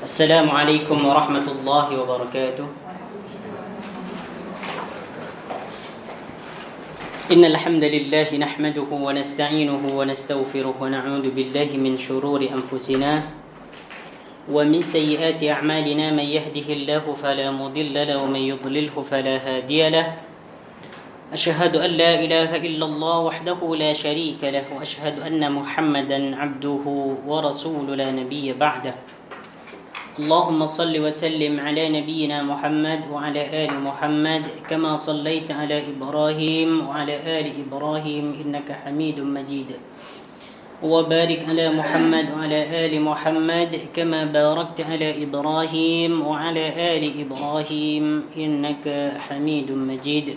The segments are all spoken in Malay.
السلام عليكم ورحمة الله وبركاته. إن الحمد لله نحمده ونستعينه ونستغفره ونعوذ بالله من شرور أنفسنا ومن سيئات أعمالنا. من يهده الله فلا مضل له ومن يضلله فلا هادي له. أشهد أن لا إله إلا الله وحده لا شريك له وأشهد أن محمدا عبده ورسوله لا نبي بعده. اللهم صل وسلم على نبينا محمد وعلى آل محمد كما صليت على إبراهيم وعلى آل إبراهيم إنك حميد مجيد. وبارك على محمد وعلى آل محمد كما باركت على إبراهيم وعلى آل إبراهيم إنك حميد مجيد.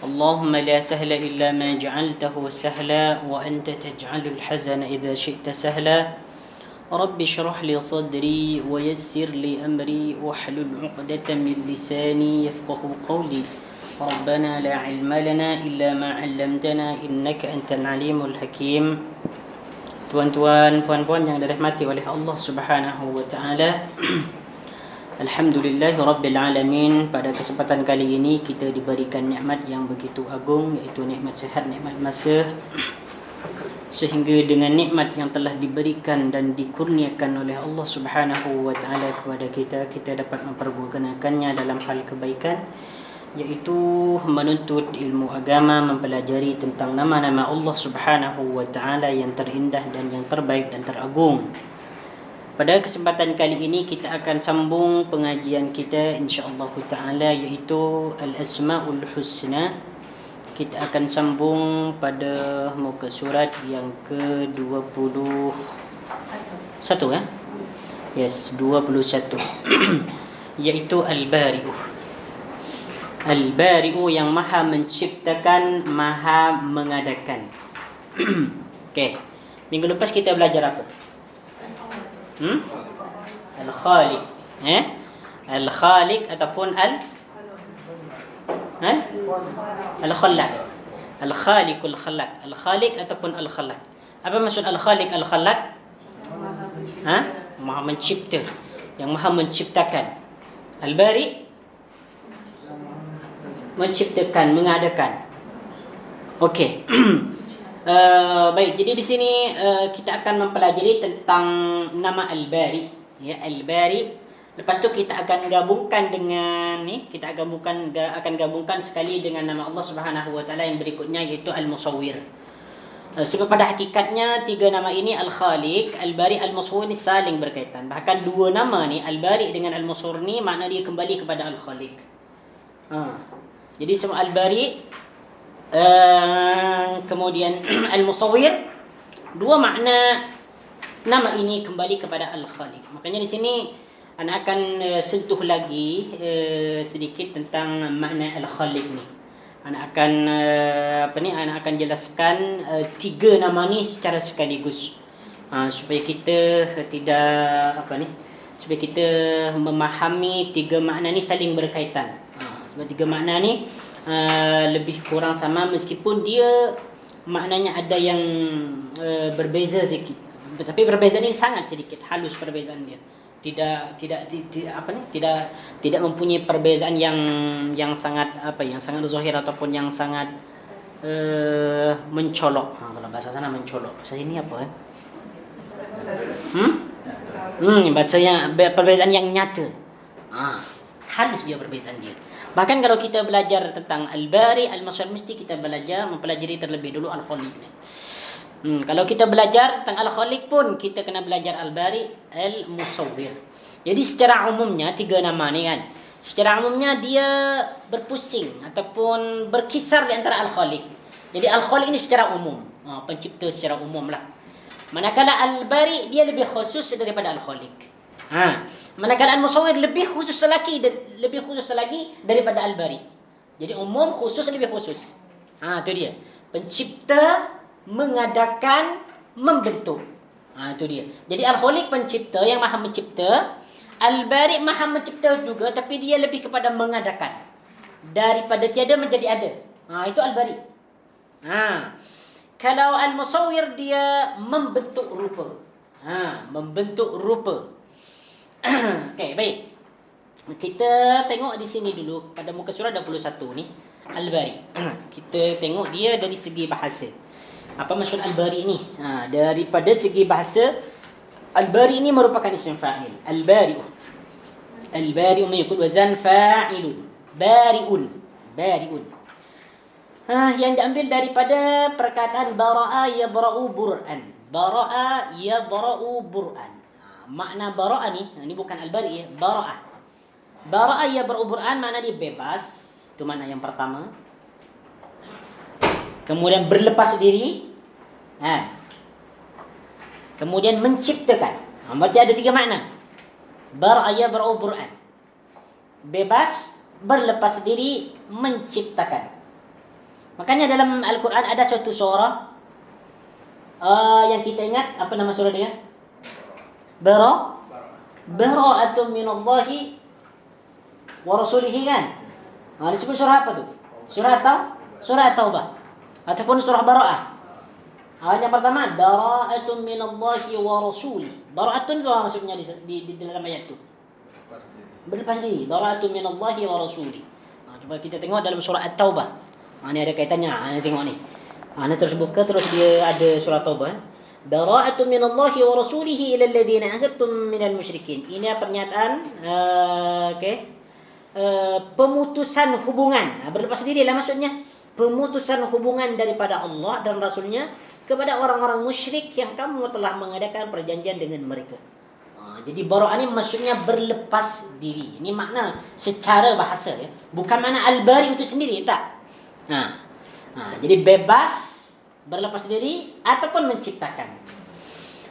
اللهم لا سهل إلا ما جعلته سهلا وأنت تجعل الحزن إذا شئت سهلا. رب اشرح لي صدري ويسر لي أمري واحلل عقدة من لساني يفقه قولي. ربنا لا علم لنا إلا ما علمتنا إنك أنت العليم الحكيم. Tuan-tuan, puan-puan yang dirahmati oleh Allah Subhanahu wa taala. Alhamdulillah Rabbil Alamin. Pada kesempatan kali ini kita diberikan nikmat yang begitu agung, iaitu nikmat sihat, nikmat masa. Sehingga dengan nikmat yang telah diberikan dan dikurniakan oleh Allah Subhanahu wa taala kepada kita, kita dapat mempergunakannya dalam hal kebaikan, iaitu menuntut ilmu agama, mempelajari tentang nama-nama Allah Subhanahu wa taala yang terindah dan yang terbaik dan teragung. Pada kesempatan kali ini kita akan sambung pengajian kita insya-Allah taala, iaitu Al-Asmaul Husna. Kita akan sambung pada muka surat yang ke-21 ya. Yes, 21. Iaitu Al-Bari'u. Al-Bari'u yang Maha menciptakan, Maha mengadakan. Okey. Minggu lepas kita belajar apa? Al-Khaliq. Al-Khaliq ataupun Al-Khallaq. Al-Khaliqul Khallaq. Al-Khaliq ataupun Al-Khallaq. Apa maksud Al-Khaliq, Al-Khallaq? Maha mencipta, yang Maha menciptakan. Al-Bari menciptakan, mengadakan. Okey. Baik, jadi di sini kita akan mempelajari tentang nama Al-Bari, ya, Al-Bari. Lepas tu kita akan gabungkan dengan kita akan gabungkan sekali dengan nama Allah Subhanahu wa taala yang berikutnya, iaitu Al-Musawwir. Sebab pada hakikatnya tiga nama ini, Al-Khaliq, Al-Bari, Al-Musawwir, ni saling berkaitan. Bahkan dua nama ni, Al-Bari dengan Al-Musawwir ni, makna dia kembali kepada Al-Khaliq. Jadi semua Al-Bari kemudian Al-Musawwir, dua makna nama ini kembali kepada Al-Khaliq. Makanya di sini Ana akan sentuh lagi sedikit tentang makna Al-Khaliq ni. Ana akan jelaskan tiga nama ni secara sekaligus, supaya kita supaya kita memahami tiga makna ni saling berkaitan. Sebab tiga makna ni lebih kurang sama, meskipun dia maknanya ada yang berbeza sedikit. Tapi perbezaan ini sangat sedikit, halus perbezaan dia. Tidak mempunyai perbezaan yang sangat zahir ataupun yang sangat mencolok. Kalau bahasa sana mencolok, bahasa ini apa? Bahasanya perbezaan yang nyata. Halus dia perbezaan dia. Bahkan kalau kita belajar tentang Al-Bari, Al-Musawwir, mesti kita mempelajari terlebih dulu Al-Khaliq. Kalau kita belajar tentang Al-Khaliq pun kita kena belajar Al-Bari, Al-Musawwir. Jadi secara umumnya tiga nama ni kan, secara umumnya dia berpusing ataupun berkisar di antara Al-Khaliq. Jadi Al-Khaliq ni secara umum, pencipta secara umum lah. Manakala Al-Bari dia lebih khusus daripada Al-Khaliq. Manakala Al-Musawwir lebih khusus lagi daripada Al-Bari. Jadi umum, khusus, lebih khusus. Tu dia. Pencipta, mengadakan, membentuk. Itu dia. Jadi Al-Khaliq pencipta, yang Maha mencipta. Al-Bari Maha mencipta juga, tapi dia lebih kepada mengadakan. Daripada tiada menjadi ada. Itu Al-Bari. Kalau Al-Musawwir dia membentuk rupa. Membentuk rupa. Okey, baik. Kita tengok di sini dulu pada muka surat 21 ni Al-Bari. Kita tengok dia dari segi bahasa. Apa maksud Al-Bari ni? Daripada segi bahasa, Al-Bari ini merupakan isim fa'il. Al-Bari'u. Al-Bari'u mengikut wazan fa'ilun. Bari'un. Bari'un. Yang diambil daripada perkataan bara'a yabra'u bur'an. Bara'a yabra'u bur'an. Makna bara'a ni bukan Al-Bari ya, bara'a. Bara'a yabra'u bur'an makna dia bebas. Itu makna yang pertama. Kemudian berlepas diri. Kemudian menciptakan. Berarti ada 3 makna. Bara'a yabra'u bur'an. Bebas, berlepas diri, menciptakan. Makanya dalam Al-Quran ada suatu surah yang kita ingat, apa nama surah dia? Bara'atun minallahi wa rasulihi kan? Disebut surah apa tu? Surah Taubah ataupun surah Bara'ah. Yang pertama bara'atun minallahi wa rasulihi. Bara'atun itu maksudnya di dalam ayat tu. Berlepas diri. Bara'atun minallahi wa rasulihi. Cuba kita tengok dalam surah At-Taubah. Ini ada kaitannya. Tengok ni. Ana terus buka, terus dia ada surah Taubah. Bara'atun minallahi wa rasulihi ila alladhina ahadtum minal musyrikin. Ini pernyataan pemutusan hubungan. Berlepas diri lah maksudnya. Pemutusan hubungan daripada Allah dan Rasulnya kepada orang-orang musyrik yang kamu telah mengadakan perjanjian dengan mereka. Jadi bara'ah ni maksudnya berlepas diri. Ini makna secara bahasa ya. Bukan makna Al-Bari itu sendiri, tak. Jadi bebas, berlepas diri ataupun menciptakan.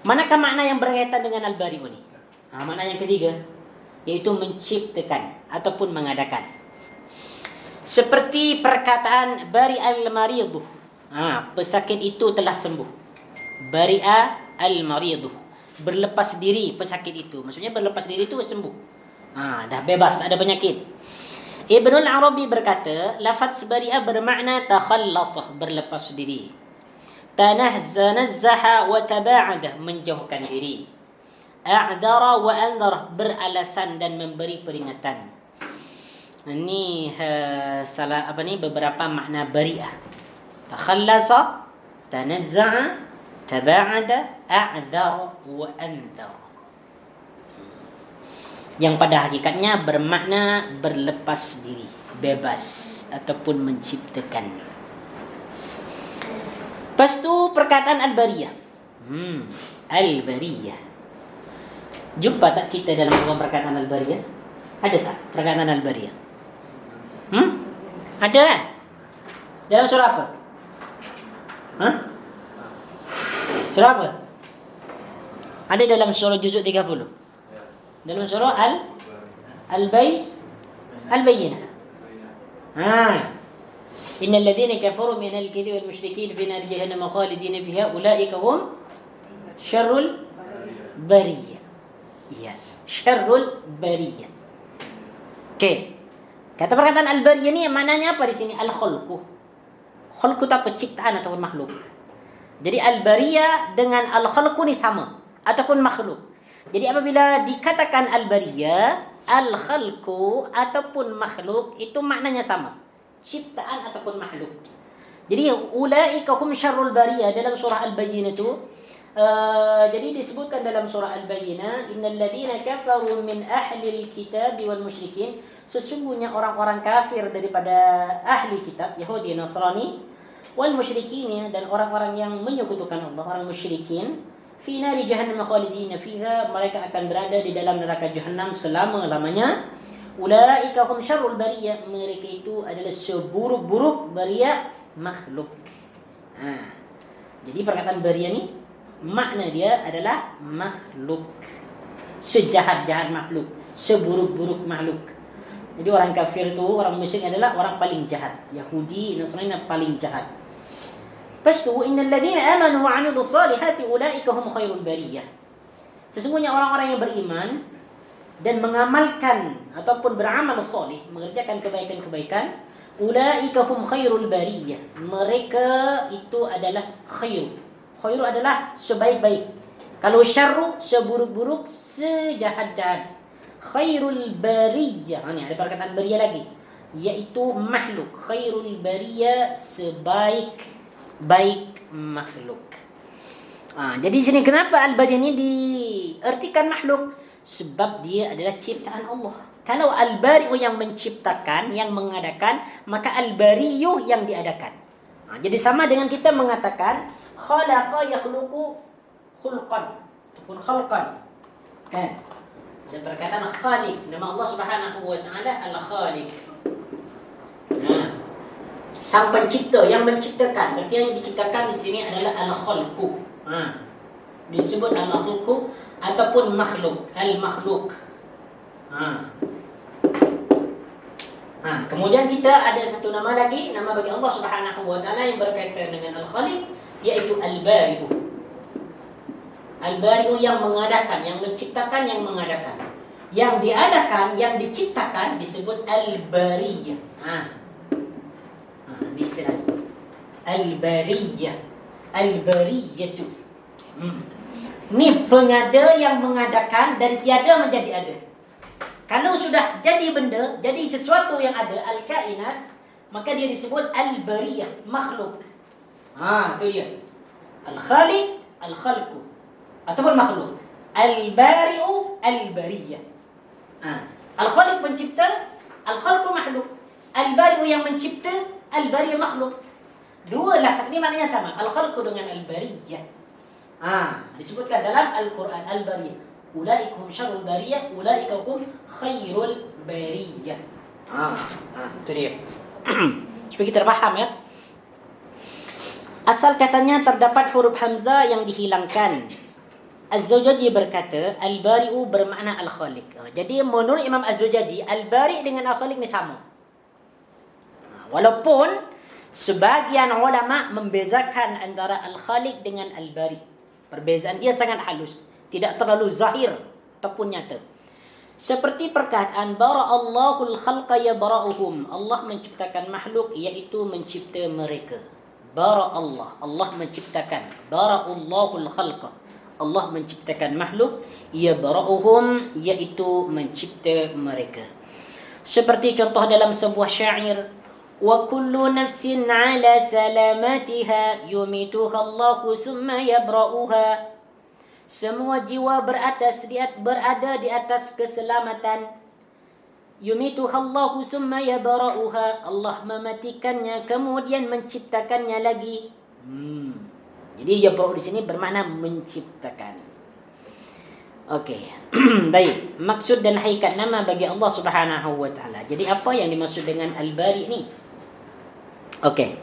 Manakah makna yang berkaitan dengan Al-Bari ini? Makna yang ketiga, yaitu menciptakan ataupun mengadakan. Seperti perkataan bari al-maridu. Pesakit itu telah sembuh. Bari'a al-maridu. Berlepas diri pesakit itu. Maksudnya berlepas diri itu sembuh. Dah bebas, tak ada penyakit. Ibnul Arabi berkata, lafaz bari'a bermakna takhallasa, berlepas diri. Tanazzaha wa taba'ada, menjauhkan diri. A'dara wa andara, beralasan dan memberi peringatan. Ini beberapa makna bari'ah. Takhallasa, tanazza'a, taba'ada, a'dara wa andara. Yang pada hakikatnya bermakna berlepas diri, bebas ataupun menciptakan. Lepas tu perkataan Al-Bariyah. Al-Bariyah. Jumpa tak kita dalam perkataan Al-Bariyah? Ada tak perkataan Al-Bariyah? Ada kan? Dalam surah apa? Surah apa? Ada dalam surah Juzuk 30. Dalam surah Al-Bayyinah. Innal ladzina kafaru minal kafiri wal musyrikin fi nar jahannam khalidina fiha ulaika hum syarrul bariyah. Ya, syarrul bariyah. Okey. Kata perkataan Al-Bariyah ni maknanya apa di sini? Al-khalqu. Khalqu itu apa? Ciptaan ataupun makhluk. Jadi Al-Bariyah dengan Al-khalqu ni sama ataupun makhluk. Jadi apabila dikatakan Al-Bariyah, Al-Khalqu ataupun makhluk, itu maknanya sama. Ciptaan ataupun makhluk. Jadi ulaika hum syarrul bariyah dalam surah Al-Bayyinah itu. Jadi disebutkan dalam surah Al-Bayyinah, innal ladzina kafaru min ahlil kitab wal musyrikin, sesungguhnya orang-orang kafir daripada ahli kitab, Yahudi, Nasrani, wal musyrikin, dan orang-orang yang menyekutukan Allah, orang musyrikin, fi nari jahannam khalidina fiha, mereka akan berada di dalam neraka jahannam selama-lamanya. Ulaika hum syarrul bariyah, mereka itu adalah seburuk-buruk bariyah makhluk. Jadi perkataan bariyah ni makna dia adalah makhluk, sejahat-jahat makhluk, seburuk-buruk makhluk. Jadi orang kafir itu, orang musyrik adalah orang paling jahat. Yahudi, Nasrani paling jahat. Lepas tu, innal ladzina amanu wa 'amilus salihati ulaika hum khairul bariyah. Sesungguhnya orang-orang yang beriman dan mengamalkan ataupun beramal salih, mengerjakan kebaikan-kebaikan, ulaika hum khairul bariyah. Mereka itu adalah khair. Khair adalah sebaik-baik. Kalau syarru, seburuk-buruk, sejahat-jahat. Khairul bariyah. Ni ada perkataan bariyah lagi, iaitu makhluk. Khairul bariyah, sebaik-baik makhluk. Jadi sini kenapa al-bariyah ni diartikan makhluk? Sebab dia adalah ciptaan Allah. Kalau al-bari'u yang menciptakan, yang mengadakan, maka al-bariyuh yang diadakan. Jadi sama dengan kita mengatakan khalaqa yakhluqu khulqan ataupun khalqan. Kan? Ada perkataan khaliq, nama Allah Subhanahu wa taala al-khaliq. Sang pencipta, yang menciptakan. Berarti yang diciptakan di sini adalah al-khalqu. Disebut al-khalqu ataupun makhluk, al-makhluk. Kemudian kita ada satu nama lagi, nama bagi Allah Subhanahu wa taala yang berkaitan dengan al-khaliq, yaitu al-bari'u. Al-bari'u yang mengadakan, yang menciptakan, yang mengadakan. Yang diadakan, yang diciptakan disebut al-bariyah. Ini istilah al-bariyah. Al-bariyatu. Ini pengada yang mengadakan dari tiada menjadi ada. Kalau sudah jadi benda, jadi sesuatu yang ada, al-kainat, maka dia disebut al-bariyah, makhluk. Itu dia. Al-khaliq, al-khalqu, ataupun makhluk. Al-bari'u, al-bariyah. Al-khaliq pencipta, al-khalqu makhluk. Al-bari'u yang mencipta, al-bariyah makhluk. Dua lafaz ini maknanya sama, al-khalqu dengan al-bariyah. Disebutkan dalam Al-Quran, al-bariyah. Ulaikum syarrul bariyah, ulaikum khairul bariyah. Itu dia. Supaya kita faham ya. Asal katanya terdapat huruf hamzah yang dihilangkan. Az-Zawjaji berkata, al-bari'u bermakna al-khaliq. Jadi menurut Imam Az-Zawjaji, al-bari' dengan al-khaliq ni sama. Walaupun sebagian ulama membezakan antara al-khaliq dengan al-bari'. Perbezaan dia sangat halus, tidak terlalu zahir ataupun nyata. Seperti perkataan bara'allahul khalqa ya bara'uhum. Allah menciptakan makhluk, iaitu mencipta mereka. Bara'allah, Allah menciptakan. Bara'allahul khalqa, Allah menciptakan makhluk, ya bara'uhum, iaitu mencipta mereka. Seperti contoh dalam sebuah syair, wa kullu nafsin ala salamatiha yumituha Allahu summa yabra'uha. Semua jiwa berada di atas keselamatan. Yumituha Allahu summa yabra'uha. Allah mematikannya kemudian menciptakannya lagi. Jadi yabra'u di sini bermakna menciptakan. Okey. Baik, maksud dan hakikat nama bagi Allah Subhanahu wa taala. Jadi apa yang dimaksud dengan al-bari ni? Okey.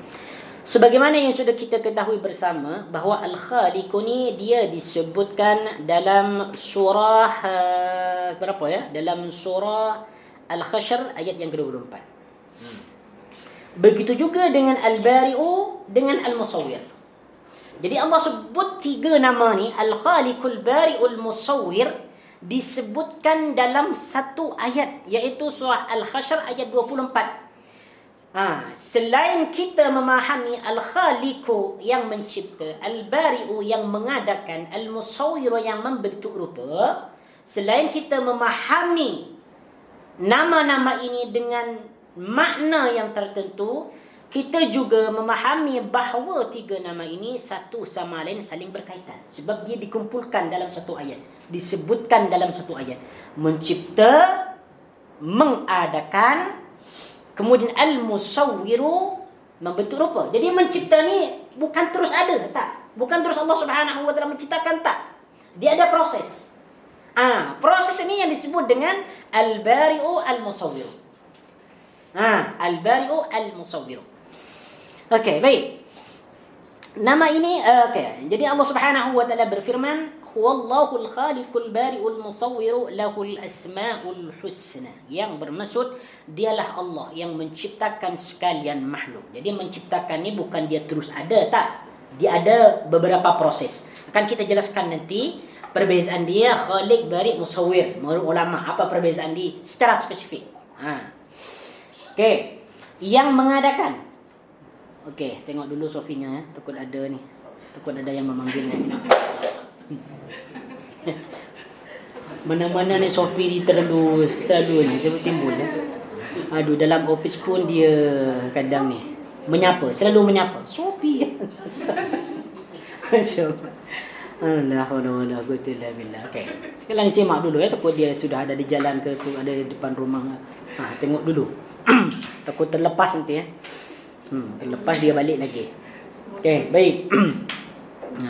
Sebagaimana yang sudah kita ketahui bersama, bahawa al-khaliq ni dia disebutkan dalam surah berapa ya? Dalam surah Al-Hashr ayat yang ke-24. Begitu juga dengan al-bari'u dengan al-musawwir. Jadi Allah sebut tiga nama ni, al-khaliqul bari'ul musawwir, disebutkan dalam satu ayat, iaitu surah Al-Hashr ayat 24. Selain kita memahami al-khaliqu yang mencipta, al-bari'u yang mengadakan, al-musawwir yang membentuk rupa, selain kita memahami nama-nama ini dengan makna yang tertentu, kita juga memahami bahawa tiga nama ini satu sama lain saling berkaitan. Sebab dia dikumpulkan dalam satu ayat, disebutkan dalam satu ayat. Mencipta, mengadakan, kemudian al-musawwiru membentuk rupa. Jadi mencipta ni bukan terus ada, tak. Bukan terus Allah Subhanahu wa taala menciptakan, tak. Dia ada proses. Proses ini yang disebut dengan al-bari'u al-musawwiru. Al-bari'u al-musawwiru. Okey, baik. Nama ini jadi Allah Subhanahu wa taala berfirman, huwallahul khaliqul bari'ul musawwiru lahul asmaul husna. Yang bermaksud dialah Allah yang menciptakan sekalian makhluk. Jadi menciptakan ni bukan dia terus ada, tak. Dia ada beberapa proses. Akan kita jelaskan nanti perbezaan dia khaliq, bari', musawwir. Menurut ulama apa perbezaan dia secara spesifik. Okey. Yang mengadakan. Okey, tengok dulu Sofinya ya. Takut ada ni. Takut ada yang memanggil nanti. Mana-mana ni Sophie ni selalu ni timbul. Aduh, dalam office pun dia kadang ni selalu menyapa Sophie. La haula wala quwwata illa billah. Okey. Sekarang simak dulu takut dia sudah ada di jalan ke tu, ada di depan rumah. Tengok dulu. Takut terlepas nanti terlepas dia balik lagi. Okey, baik.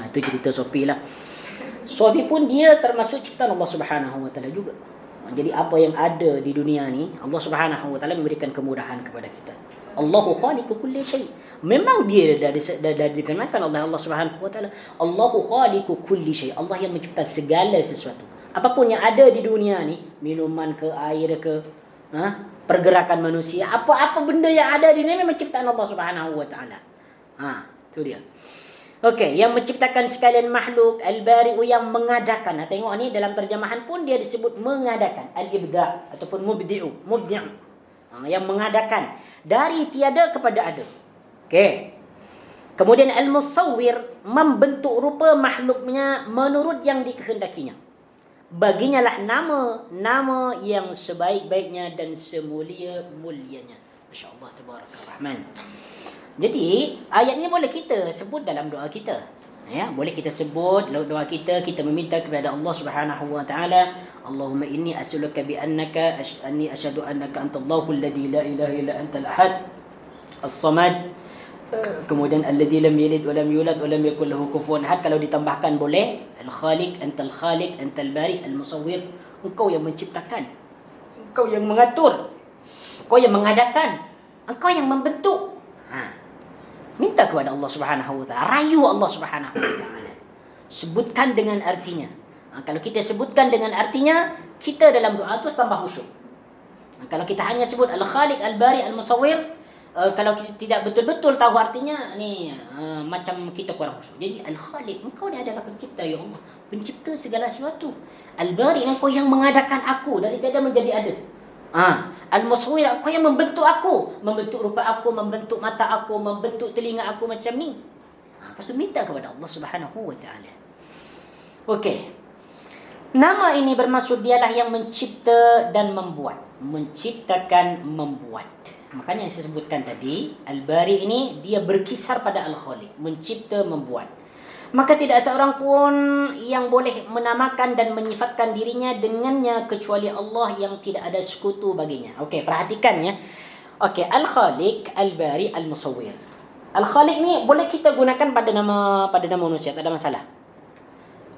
Itu cerita Sophie lah. Sophie pun dia termasuk ciptaan Allah Subhanahu wa taala juga. Jadi apa yang ada di dunia ni, Allah Subhanahu wa taala memberikan kemudahan kepada kita. Allahu khaliqu kulli syai'. Memang dia dah difirmankan oleh Allah Subhanahu wa taala, Allahu khaliqu kulli syai'. Allah yang mencipta segala sesuatu. Apapun yang ada di dunia ni, minuman ke, air ke, pergerakan manusia, apa-apa benda yang ada di dunia memang ciptaan Allah Subhanahu wa taala. Itu dia. Okey, yang menciptakan sekalian makhluk, al-bari'u yang mengadakan. Tengok ni dalam terjemahan pun dia disebut mengadakan, al-ibda' ataupun mubdi'. Yang mengadakan dari tiada kepada ada. Okey. Kemudian al-musawwir membentuk rupa makhluknya menurut yang dikehendakinya. Baginya lah nama yang sebaik-baiknya dan semulia-mulianya. Masya-Allah, tabarakallah rahman. Jadi ayat ni boleh kita sebut dalam doa kita. Ya, boleh kita sebut dalam doa kita meminta kepada Allah Subhanahu wa taala, Allahumma inni as'aluka bi annaka anni asyhadu annaka antallahu alladhi la ilaha illa antal ahad as-samad. Kemudian alladhi lam yalid wa lam yulad wa lam yakul lahu kufuwan ahad. Kalau ditambahkan boleh, al-khaliq, antal khaliq, antal bari, al-musawwir. Engkau yang menciptakan, engkau yang mengatur, engkau yang mengadakan, engkau yang membentuk. Minta kepada Allah Subhanahu wa taala, rayu Allah Subhanahu wa taala. Sebutkan dengan artinya. Kalau kita sebutkan dengan artinya, kita dalam doa tu tambah khusyuk. Kalau kita hanya sebut al-khaliq, al-bari, al-musawwir, kalau kita tidak betul-betul tahu artinya ni, macam kita kurang khusyuk. Jadi al-khaliq, engkau ni adalah pencipta ya Allah, pencipta segala sesuatu. Al-bari, engkau yang mengadakan aku dari tiada menjadi ada. Al-musawwir, engkau yang membentuk aku, membentuk rupa aku, membentuk mata aku, membentuk telinga aku macam ni. Lepas tu minta kepada Allah Subhanahu wa taala. Okey. Nama ini bermaksud dialah yang mencipta dan membuat. Menciptakan, membuat. Makanya yang saya sebutkan tadi, Al-Bari ini dia berkisar pada Al-Khaliq, mencipta, membuat. Maka tidak seorang pun yang boleh menamakan dan menyifatkan dirinya dengannya kecuali Allah yang tidak ada sekutu baginya. Okey, perhatikan ya. Okey, Al-Khaliq, Al-Bari, Al-Musawwir. Al-Khaliq ni boleh kita gunakan pada nama manusia, tak ada masalah.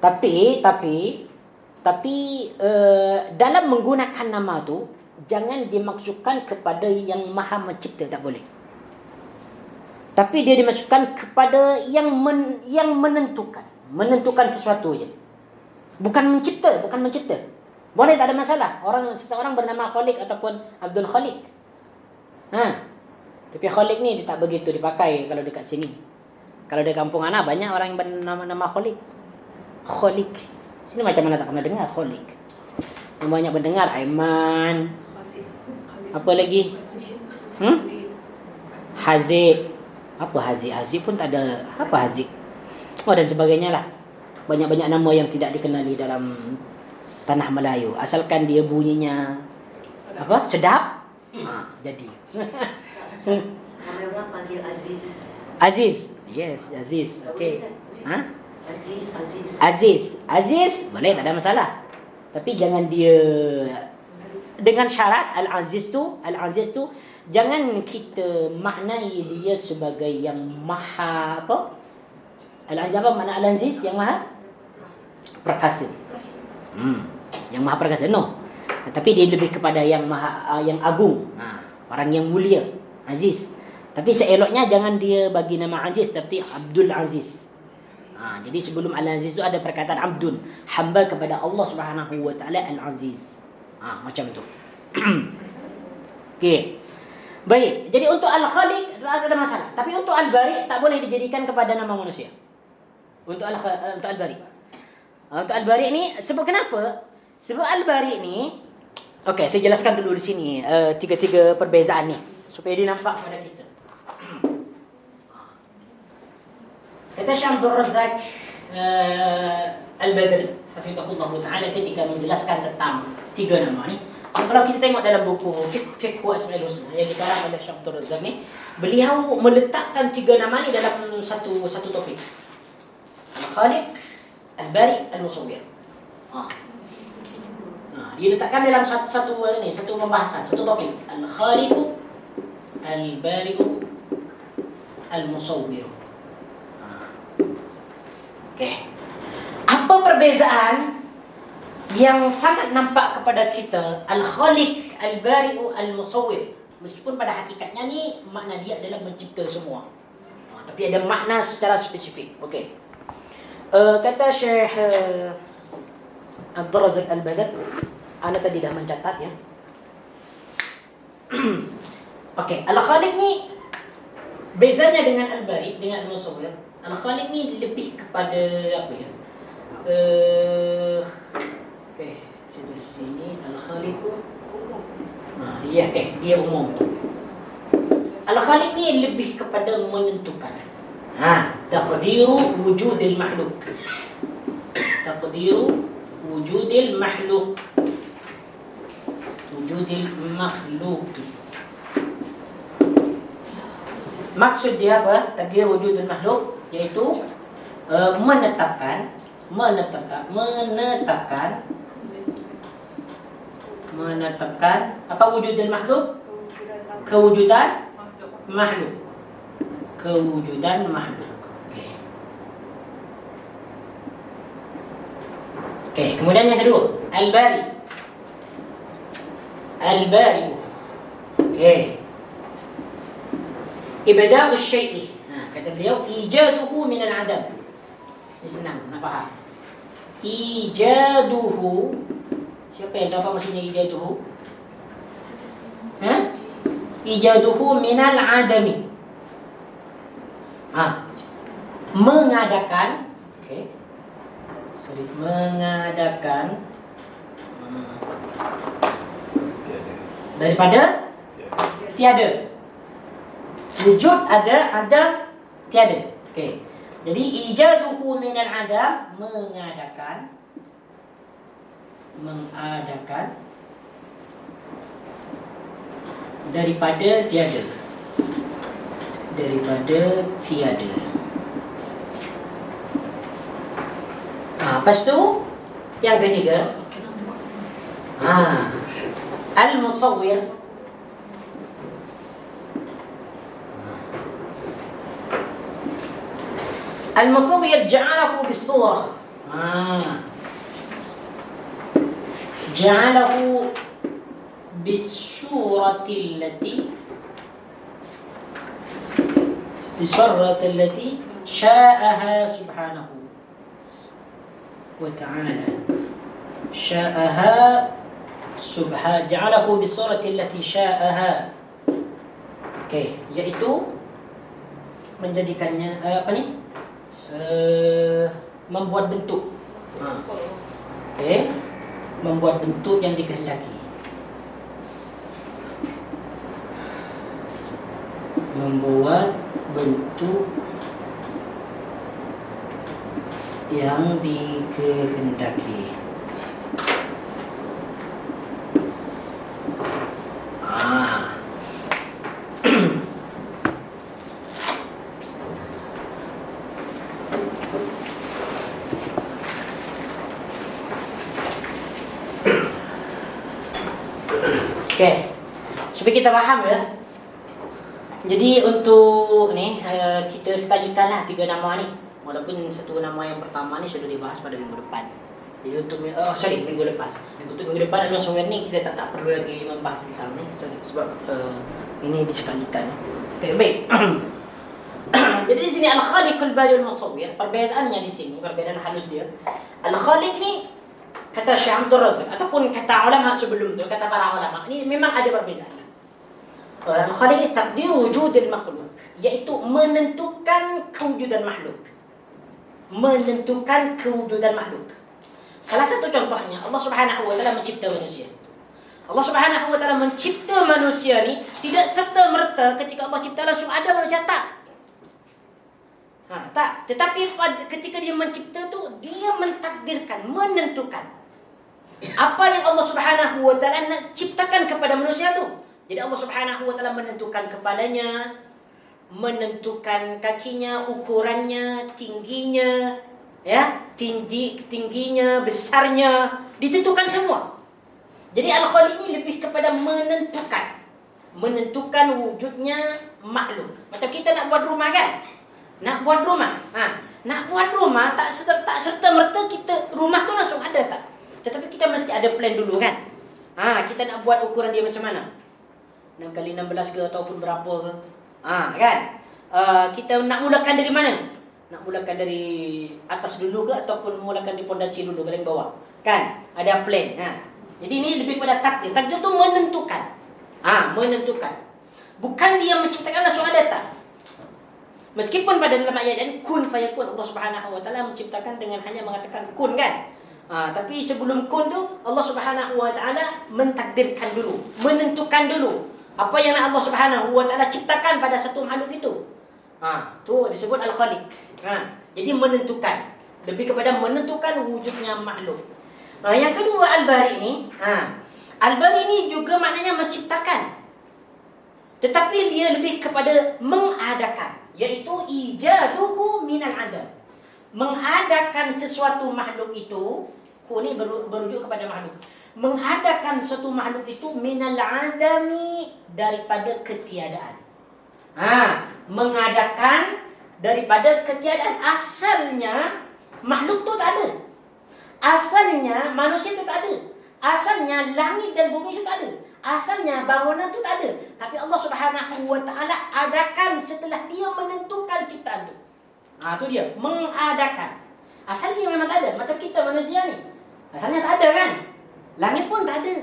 Tapi dalam menggunakan nama tu jangan dimaksudkan kepada yang Maha Mencipta, tak boleh. Tapi dia dimasukkan kepada yang menentukan sesuatu je. Bukan mencipta. Boleh, tak ada masalah. Seseorang bernama Khaliq ataupun Abdul Khaliq. Tapi Khaliq ni dia tak begitu dipakai kalau dekat sini. Kalau di kampung anak banyak orang yang bernama Khaliq. Khaliq. Sini macam mana tak pernah dengar Khaliq. Yang banyak mendengar Aiman. Apa lagi? Haziq. Apa Haziq? Haziq pun tak ada. Apa Haziq? Dan sebagainya lah. Banyak-banyak nama yang tidak dikenali dalam tanah Melayu. Asalkan dia bunyinya apa? Sedap. Jadi. Ramai orang panggil Aziz. Aziz. Yes, Aziz. Okey. Aziz. Boleh, tak ada masalah. Tapi jangan dia dengan syarat Al-Aziz tu jangan kita maknai dia sebagai yang maha apa? Al-Aziz apa makna Al-Aziz? Yang maha perkasa. Yang maha perkasa. No. Tapi dia lebih kepada yang maha yang agung. Orang yang mulia, Aziz. Tapi seeloknya jangan dia bagi nama Aziz tapi Abdul Aziz. Jadi sebelum Al-Aziz tu ada perkataan Abdun, hamba kepada Allah Subhanahu wa taala Al-Aziz. Macam tu. Okey. Baik, jadi untuk Al-Khaliq tak ada masalah. Tapi untuk Al-Bari tak boleh dijadikan kepada nama manusia. Untuk Al-Bari. Untuk Al-Bari ni sebab kenapa? Sebab Al-Bari ni, okey, saya jelaskan dulu di sini tiga-tiga perbezaan ni supaya dia nampak kepada kita. Kata Syekh Abdul Razak Al-Badri hafizahullah taala ketika menjelaskan tentang 3 nama ni. So, kalau kita tengok dalam buku Fiqh Asmaul Husna yang dikarang oleh Syekh Abdul Razak ni, beliau meletakkan 3 nama ni dalam satu topik. Al-Khaliq, Al-Bari, Al-Musawwir. Dia letakkan dalam satu pembahasan, satu topik. Al-Khaliq, Al-Bari, Al-Musawwir. Okey. Apa perbezaan yang sangat nampak kepada kita Al-Khaliq, Al-Bari'u, Al-Musawwir? Meskipun pada hakikatnya ni makna dia adalah mencipta semua, tapi ada makna secara spesifik. Okey. Kata Syekh Abdul Razak Al-Badr, ana tadi dah mencatat ya. Okey, Al-Khaliq ni bezanya dengan Al-Bari, dengan Al-Musawwir. Al-Khaliq ni lebih kepada apa ya? Saya tulis sini Al-Khaliq. Dia umum. Al-Khaliq ni lebih kepada menentukan. Taqdiru wujudil makhluk. Taqdiru wujudil makhluk. Wujudil makhluk. Maksud dia apa? Taqdir wujudil makhluk, iaitu menetapkan apa wujudul makhluk? Kewujudan makhluk. Kewujudan makhluk. Okey, kemudian yang kedua, Al-Bari. Al-Bari. Okey. Ibda'u syai'i. Kata beliau, ijaduhu min al-adam. Ini senang, nak faham. Ijaduhu. Siapa yang tahu apa maksudnya ijaduhu? Ijaduhu min al-adami. Mengadakan. Okey. Mengadakan daripada tiada. Wujud ada tiada. Okey. Jadi ijaduhu min al-adam, mengadakan daripada tiada. Daripada tiada. Lepas tu yang ketiga, Al-Musawwir. Al-Musawwir ja'alahu bis-surah. Ja'alahu bis-surati allati sya'aha subhanahu wa ta'ala. Sya'aha subhanahu. Ja'alahu bis-surati allati sya'aha. Okey, iaitu menjadikannya apa ni? Membuat bentuk. Okey, membuat bentuk yang dikehendaki. Membuat bentuk yang dikehendaki. Okey, supaya kita faham ya. Jadi untuk ni kita sekalikanlah 3 nama ni. Walaupun satu nama yang pertama ni sudah dibahas pada minggu depan. Jadi untuk minggu lepas. Untuk minggu depan Al-Musawwir ni kita tak perlu lagi membahas tentang ni sebab ini disekalikan. Okey, baik. Jadi di sini Al-Khaliq, Al-Bari, Al-Musawwir, perbezaannya di sini, perbezaan halus dia. Al-Khaliq ni kata Syekh Abdul Razak ataupun kata ulama sebelum tu, kata para ulama, ini memang ada perbezaan. Al-Khaliq taqdir wujudil makhluk, iaitu menentukan kewujudan makhluk. Menentukan kewujudan makhluk. Salah satu contohnya Allah Subhanahu wa taala mencipta manusia. Allah Subhanahu wa taala mencipta manusia ni tidak serta-merta ketika Allah cipta langsung ada manusia, tak. Tak. Tetapi ketika dia mencipta tu, dia mentakdirkan, menentukan apa yang Allah Subhanahu wa taala nak ciptakan kepada manusia tu. Jadi Allah Subhanahu wa taala menentukan kepalanya, menentukan kakinya, ukurannya, tingginya, ya, tingginya, besarnya, ditentukan semua. Jadi Al-Khaliq ini lebih kepada menentukan wujudnya makhluk. Macam kita nak buat rumah kan? Nak buat rumah. Nak buat rumah tak serta-merta kita rumah tu langsung ada tak. Tetapi kita mesti ada plan dulu kan? Kita nak buat ukuran dia macam mana? 6 kali 16 ke ataupun berapa ke? Kan? Kita nak mulakan dari mana? Nak mulakan dari atas dulu ke ataupun mulakan di pondasi dulu paling bawah? Kan? Ada plan. Jadi ini lebih pada takdir. Takdir tu menentukan. Menentukan. Bukan dia menciptakan langsung ada tak? Meskipun pada dalam ayat ini kun fayakun, Allah Subhanahu wa taala menciptakan dengan hanya mengatakan kun kan. Tapi sebelum kun tu Allah Subhanahu wa taala mentakdirkan dulu, menentukan dulu apa yang Allah Subhanahu wa taala ciptakan pada satu makhluk itu. Tu disebut Al-Khaliq. Jadi menentukan, lebih kepada menentukan wujudnya makhluk. Yang kedua Al-Bari ini, Al-Bari ini juga maknanya menciptakan. Tetapi dia lebih kepada mengadakan, iaitu ijaduhu minal adam. Mengadakan sesuatu makhluk itu, ini berujuk kepada makhluk. Mengadakan suatu makhluk itu minal adami, daripada ketiadaan. Mengadakan daripada ketiadaan. Asalnya makhluk tu tak ada. Asalnya manusia tu tak ada. Asalnya langit dan bumi itu tak ada. Asalnya bangunan tu tak ada. Tapi Allah Subhanahu wa taala adakan setelah dia menentukan ciptaan tu. Tu dia, mengadakan. Asalnya memang tak ada. Macam kita manusia ni, asalnya tak ada kan? Langit pun tak ada.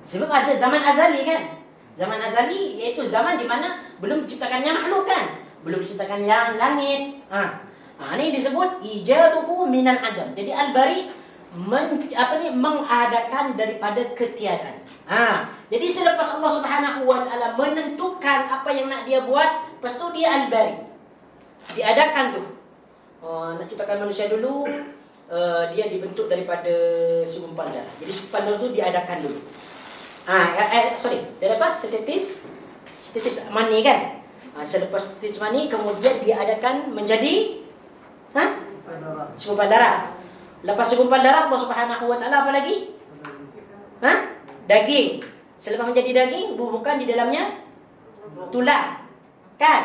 Sebab ada zaman azali kan? Zaman azali iaitu zaman di mana belum diciptakannya makhluk kan? Belum diciptakan langit. Ini disebut ijaduhu minal adam. Jadi Al-Bari mengadakan daripada ketiadaan. Jadi selepas Allah Subhanahu wa taala menentukan apa yang nak dia buat, lepas tu dia Al-Bari. Diadakan tu. Nak ciptakan manusia dulu, dia dibentuk daripada segumpal darah. Jadi segumpal darah tu diadakan dulu. Dia dapat setetes mani kan? Selepas setetes mani kemudian diadakan menjadi segumpal darah. Lepas segumpal darah Allah Subhanahu wa taala apa lagi? Daging. Selepas menjadi daging, bubuhkan di dalamnya tulang. Kan?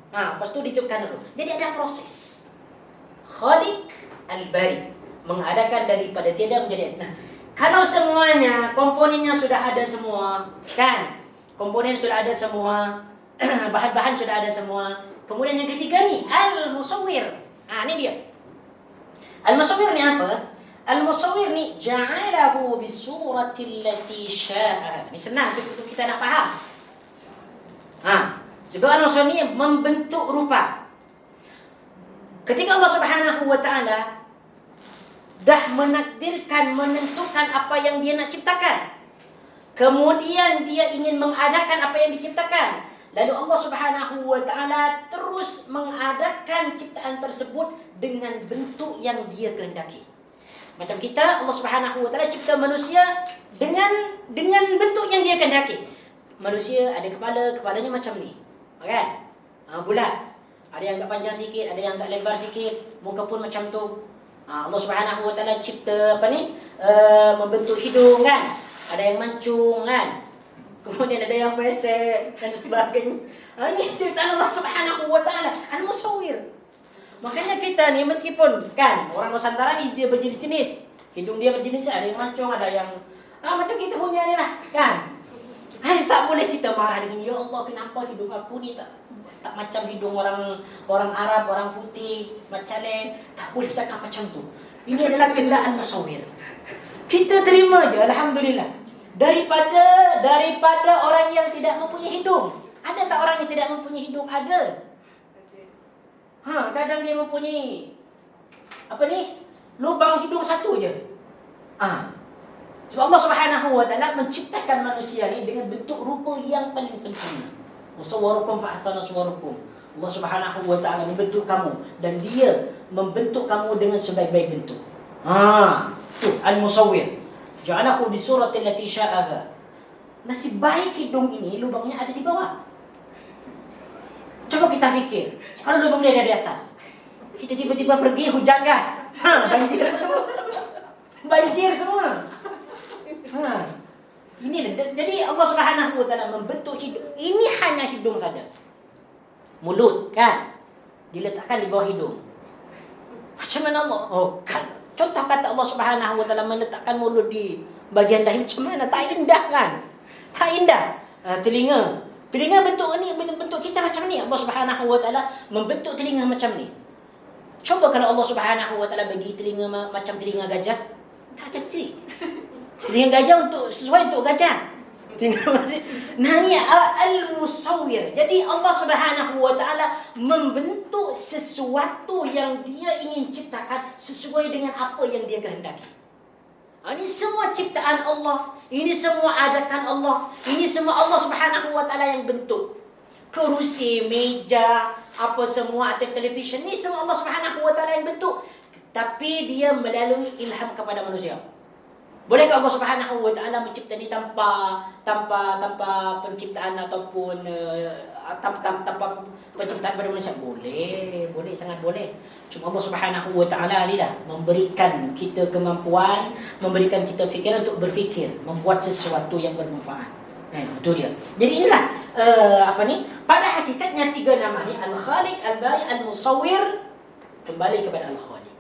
Lepas tu ditiupkan dulu. Jadi ada proses. Khaliq Al-Bari, mengadakan daripada tiada menjadi ada. Kalau semuanya komponennya sudah ada semua, kan? Komponen sudah ada semua, bahan-bahan sudah ada semua. Kemudian yang ketiga ni Al-Musawwir. Ini dia. Al-Musawwir ni apa? Al-Musawwir ni ja'alahu bisurati allati sya'a. Ni senang untuk kita nak faham. Sebab Al-Musawwir ni membentuk rupa. Ketika Allah Subhanahu wa taala dah menakdirkan, menentukan apa yang dia nak ciptakan, kemudian dia ingin mengadakan apa yang diciptakan, lalu Allah Subhanahu wa taala terus mengadakan ciptaan tersebut dengan bentuk yang dia kehendaki. Macam kita, Allah Subhanahu wa taala cipta manusia dengan bentuk yang dia kehendaki. Manusia ada kepala, kepalanya macam ni. Kan? Bulat. Ada yang agak panjang sikit, ada yang agak lebar sikit, muka pun macam tu. Allah Subhanahu wa taala cipta membentuk hidung kan? Ada yang mancung kan? Kemudian ada yang pesek dan sebagainya. Ini ciptaan Allah Subhanahu wa taala, Al-Musawwir. Makanya kita ni meskipun kan orang Nusantara ni dia berjenis-jenis. Hidung dia berjenis, ada yang mancung, ada yang macam kita punya ni lah, kan? Tak boleh kita marah dengan, ya Allah kenapa hidung aku ni tak macam hidung orang Arab, orang putih, macam lain. Tak boleh cakap macam tu. Ini adalah kehendaan Musawwir. Kita terima je, alhamdulillah. Daripada orang yang tidak mempunyai hidung. Ada tak orang yang tidak mempunyai hidung? Ada. Kadang dia mempunyai lubang hidung satu je. Sebab Allah Subhanahu wa taala menciptakan manusia ni dengan bentuk rupa yang paling sempurna. Wasawwarukum fa ahsana suwarakum. Allah Subhanahu wa taala membentuk kamu dan dia membentuk kamu dengan sebaik-baik bentuk. Tu Al-Musawwir. Ja'alahu bi surati allati sya'aha. Nasib baik hidung ini lubangnya ada di bawah. Coba kita fikir, kalau lubang dia ada di atas, kita tiba-tiba pergi hujan kan? Banjir semua. Banjir semua. Ini jadi Allah Subhanahu wa taala membentuk hidung. Ini hanya hidung saja. Mulut kan diletakkan di bawah hidung. Macam mana Allah? Kan. Contoh kata Allah Subhanahu wa taala meletakkan mulut di bagian dahi macam mana? Tak indah kan? Tak indah. Telinga bentuk kita macam ni. Allah Subhanahu wa taala membentuk telinga macam ni. Coba kalau Allah Subhanahu wa taala bagi telinga macam telinga gajah, tak cantik. Telinga gajah sesuai untuk gajah. Nah ni Al-Musawwir. Jadi Allah Subhanahu wa taala membentuk sesuatu yang dia ingin ciptakan sesuai dengan apa yang dia kehendaki. Ini semua ciptaan Allah. Ini semua adakan Allah. Ini semua Allah Subhanahu wa taala yang bentuk. Kerusi, meja, apa semua, atau televisyen, ni semua Allah Subhanahu wa taala yang bentuk. Tapi dia melalui ilham kepada manusia. Bolehkah Allah Subhanahu wa taala mencipta ni tanpa penciptaan ataupun tanpa penciptaan pada manusia? Boleh, sangat boleh. Cuma Allah Subhanahu wa taala ni dah memberikan kita kemampuan, memberikan kita fikiran untuk berfikir, membuat sesuatu yang bermanfaat. Itu dia. Jadi inilah pada hakikatnya tiga nama ni, Al-Khaliq, Al-Bari, Al-Musawwir, kembali kepada Al-Khaliq.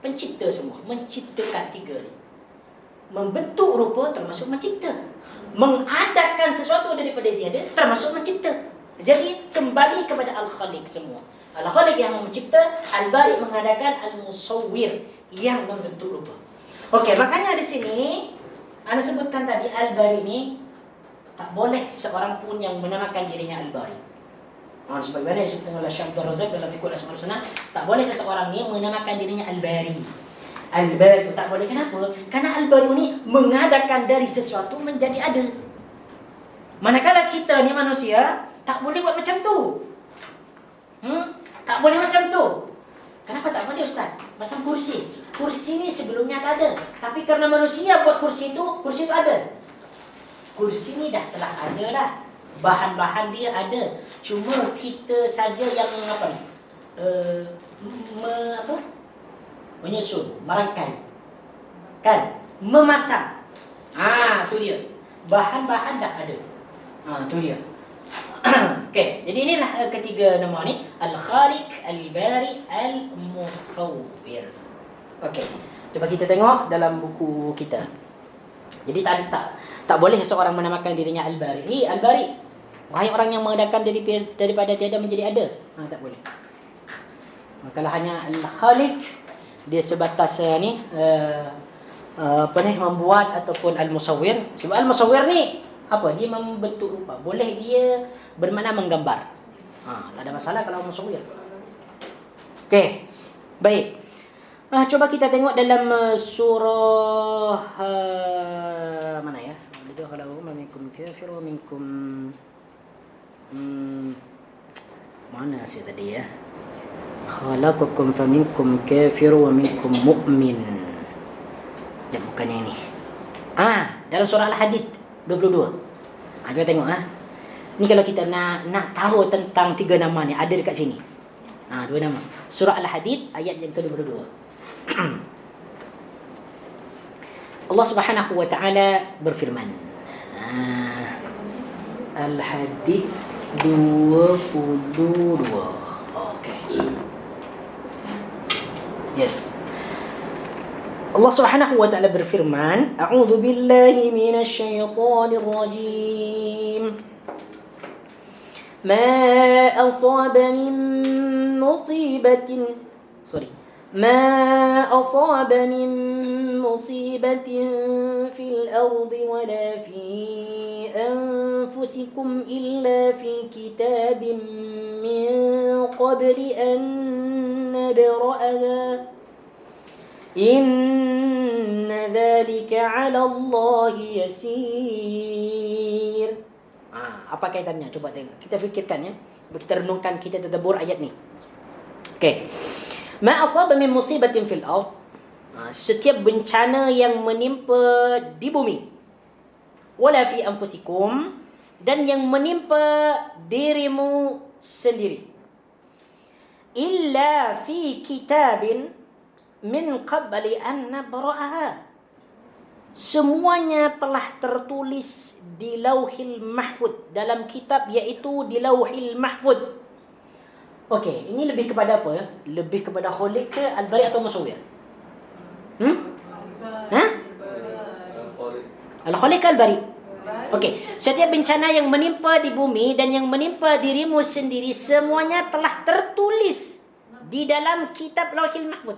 Pencipta semua, menciptakan tiga ni. Membentuk rupa termasuk mencipta. Mengadakan sesuatu daripada tiada termasuk mencipta. Jadi kembali kepada Al-Khaliq semua. Al-Khaliq yang mencipta, Al-Bari mengadakan, Al-Musawwir yang membentuk rupa. Okey, makanya di sini Anda sebutkan tadi Al-Bari ni tak boleh seorang pun yang menamakan dirinya Al-Bari. Sebagaimana disebutkan oleh Syekh Abdul Razak dalam Fiqh Al-Asma' Sunnah, tak boleh seseorang ni menamakan dirinya Al-Bari. Al-Bari tak boleh. Kenapa? Karena Al-Bari ni mengadakan dari sesuatu menjadi ada. Manakala kita ni manusia tak boleh buat macam tu. Tak boleh macam tu. Kenapa tak boleh, Ustaz? Macam kursi. Kursi ni sebelumnya tak ada, tapi karena manusia buat kursi itu ada. Kursi ni telah ada dah. Bahan-bahan dia ada. Cuma kita saja yang menyusun, merangkai, kan, memasang. Tu dia. Bahan-bahan dah ada. Tu dia. Okey, jadi inilah ketiga nama ni, Al-Khaliq, Al-Bari, Al-Musawwir. Okey. Cuba kita tengok dalam buku kita. Jadi tak boleh seseorang menamakan dirinya Al-Bari. Al-Bari, wahai orang yang mengadakan daripada tiada menjadi ada. Tak boleh. Kalau hanya Al-Khaliq, dia sebatas membuat ataupun Al-Musawwir. Sebab Al-Musawwir ni dia membentuk rupa. Boleh dia bermakna menggambar. Tak ada masalah kalau Al-Musawwir. Okey. Baik. Coba kita tengok dalam surah mana ya? Kalau minkum kafir wa minkum mana sih tadi ya? Khalaqakum faminkum kafir wa minkum mu'min. Bukannya ini. Dalam surah Al-Hadid 22. Kita tengok Ni kalau kita nak tahu tentang tiga nama ni, ada dekat sini. Dua nama. Surah Al-Hadid ayat yang ke-22. Allah Subhanahu wa taala berfirman. Al-Hadid 22. Okey. Yes. Allah Subhanahu wa taala berfirman, A'udzu billahi minasy syaithanir rajim. Ma asaba min musibatin ما أصاب من مصيبة في الأرض ولا في أنفسكم إلا في كتاب من قبل أن نبرأها إن ذلك على الله يسير. Apa kaitannya? Coba tengok. Kita fikirkan ya. Kita renungkan, kita tadabbur ayat ni. Okey. Ma asaba min musibatin fil ard, setiap bencana yang menimpa di bumi, wala fi anfusikum, dan yang menimpa dirimu sendiri, illa fi kitabin min qabli an nabra'aha, semuanya telah tertulis di Lauhil Mahfuz, dalam kitab iaitu di Lauhil Mahfuz. Okey, ini lebih kepada apa ya? Lebih kepada Khaliq ke Al-Bari atau Musawwir? Al-Khaliq ke Al-Bari? Okey, setiap bencana yang menimpa di bumi dan yang menimpa dirimu sendiri, semuanya telah tertulis di dalam kitab Lauhil Mahfuz.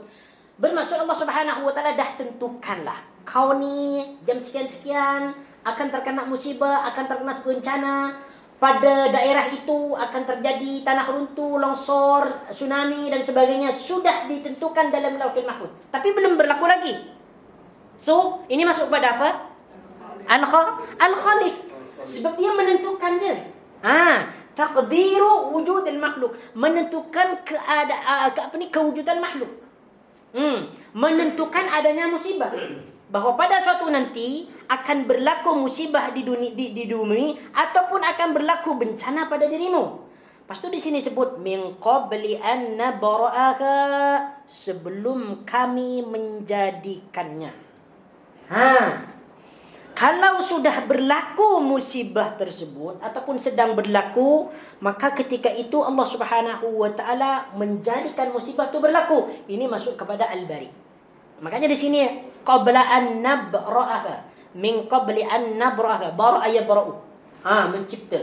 Bermaksud Allah Subhanahu wa taala dah tentukanlah, kau ni jam sekian-sekian akan terkena musibah, akan terkena bencana. Pada daerah itu akan terjadi tanah runtuh, longsor, tsunami dan sebagainya. Sudah ditentukan dalam Lauhul Mahfuz, tapi belum berlaku lagi. So, ini masuk pada apa? Al-Khaliq. Sebab dia menentukan je. Taqdiru wujudil makhluk, menentukan kewujudan makhluk. Menentukan adanya musibah, bahawa pada suatu nanti akan berlaku musibah di dunia, di bumi, ataupun akan berlaku bencana pada dirimu. Lepas tu di sini sebut min qabli an nabra'aha, sebelum kami menjadikannya. Kalau sudah berlaku musibah tersebut ataupun sedang berlaku, maka ketika itu Allah Subhanahu wa taala menjadikan musibah itu berlaku. Ini masuk kepada Al-Bari. Makanya di sini qabla an nabra'aha, min qabli an nabra'aha, bara'a yabra'u, mencipta.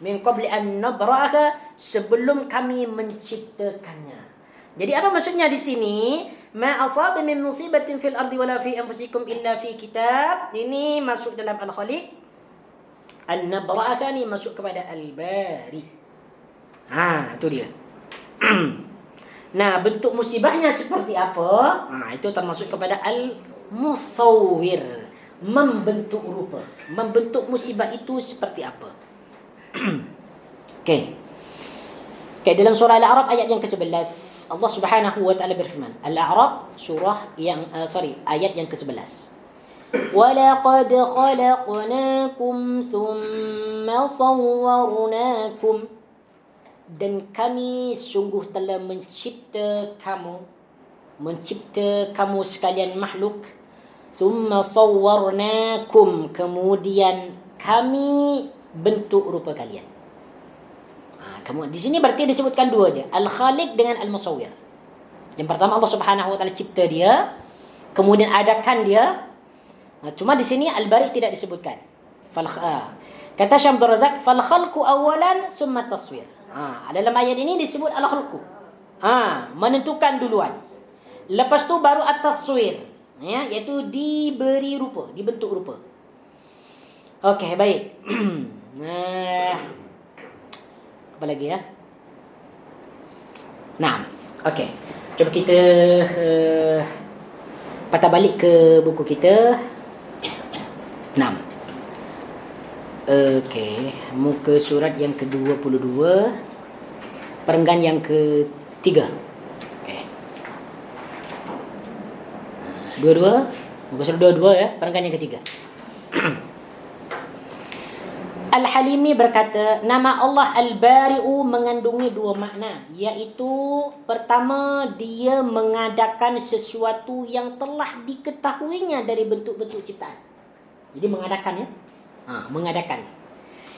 Min qabli an nabra'aha, sebelum kami menciptakannya. Jadi apa maksudnya di sini? Ma asaba min musibatin fil ardi wala fi anfusikum illa fi kitab. Ini masuk dalam Al-Khaliq. An nabra'aha ni masuk kepada Al-Bari. Itu dia. Nah, bentuk musibahnya seperti apa? Itu termasuk kepada al-musawwir, membentuk rupa. Membentuk musibah itu seperti apa? Okey. Dalam surah Al-A'raf ayat yang ke-11, Allah Subhanahu wa taala berfirman. Al-A'raf surah yang ayat yang ke-11. وَلَقَدْ خَلَقْنَاكُمْ ثُمَّ صَوَّرْنَاكُمْ, dan kami sungguh telah mencipta kamu sekalian makhluk. Summa sawwarnakum, kemudian kami bentuk rupa kalian. Di sini berarti disebutkan dua je, Al-Khaliq dengan Al-Musawwir. Yang pertama Allah Subhanahu wa taala cipta dia, kemudian adakan dia. Cuma di sini Al-Bari tidak disebutkan. Kata Syekh Abdul Razak, fal khalqu awalan summa taswir. Dalam ayat ini disebut al-khalqu. Menentukan duluan. Lepas tu baru at-taswir. Iaitu diberi rupa, dibentuk rupa. Okey, baik. Apa lagi ya? Okey. Cuba kita patah balik ke buku kita. Okey, muka surat yang ke-22, perenggan yang ke-3. Okey. Muka surat 22 ya, perenggan yang ke-3. Al-Halimi berkata, nama Allah Al-Bari'u mengandungi dua makna, iaitu pertama, dia mengadakan sesuatu yang telah diketahuinya dari bentuk-bentuk ciptaan. Jadi mengadakan ya. Mengadakan.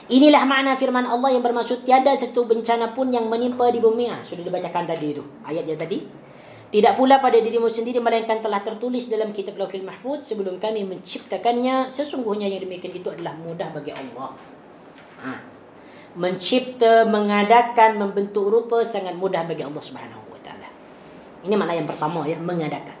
Inilah makna firman Allah yang bermaksud tiada sesuatu bencana pun yang menimpa di bumi. Sudah dibacakan tadi itu ayat yang tadi. Tidak pula pada dirimu sendiri, melainkan telah tertulis dalam kitab Lauhul Mahfuz sebelum kami menciptakannya. Sesungguhnya yang demikian itu adalah mudah bagi Allah. Mencipta, mengadakan, membentuk rupa sangat mudah bagi Allah Subhanahu wa taala. Ini makna yang pertama ya, mengadakan.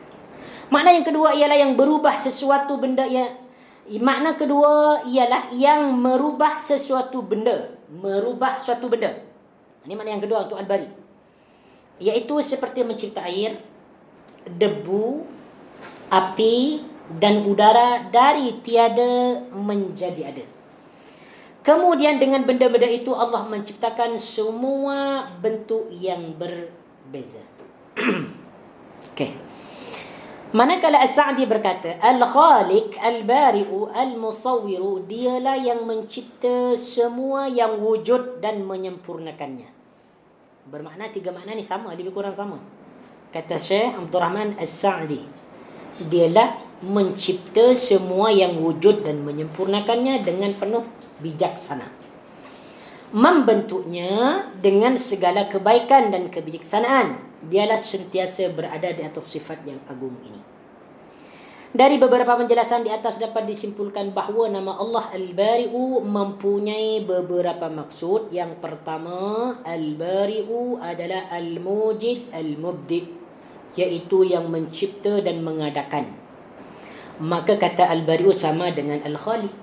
Makna yang kedua ialah yang berubah sesuatu benda ya. Makna kedua ialah yang merubah sesuatu benda. Merubah suatu benda. Ini makna yang kedua untuk Al-Bari. Iaitu seperti mencipta air, debu, api dan udara dari tiada menjadi ada. Kemudian dengan benda-benda itu Allah menciptakan semua bentuk yang berbeza. Okey. Manakala As-Sa'di berkata, Al-Khaliq, Al-Bari'u, Al-Musawwiru, dialah yang mencipta semua yang wujud dan menyempurnakannya. Bermakna 3 makna ni sama, lebih kurang sama. Kata Syekh Abdul Rahman As-Sa'di, dialah mencipta semua yang wujud dan menyempurnakannya dengan penuh bijaksana, membentuknya dengan segala kebaikan dan kebijaksanaan. Dialah sentiasa berada di atas sifat yang agung ini. Dari beberapa penjelasan di atas dapat disimpulkan bahawa nama Allah Al-Bari'u mempunyai beberapa maksud. Yang pertama, Al-Bari'u adalah Al-Mujid Al-Mubdi', iaitu yang mencipta dan mengadakan. Maka kata Al-Bari'u sama dengan Al-Khaliq.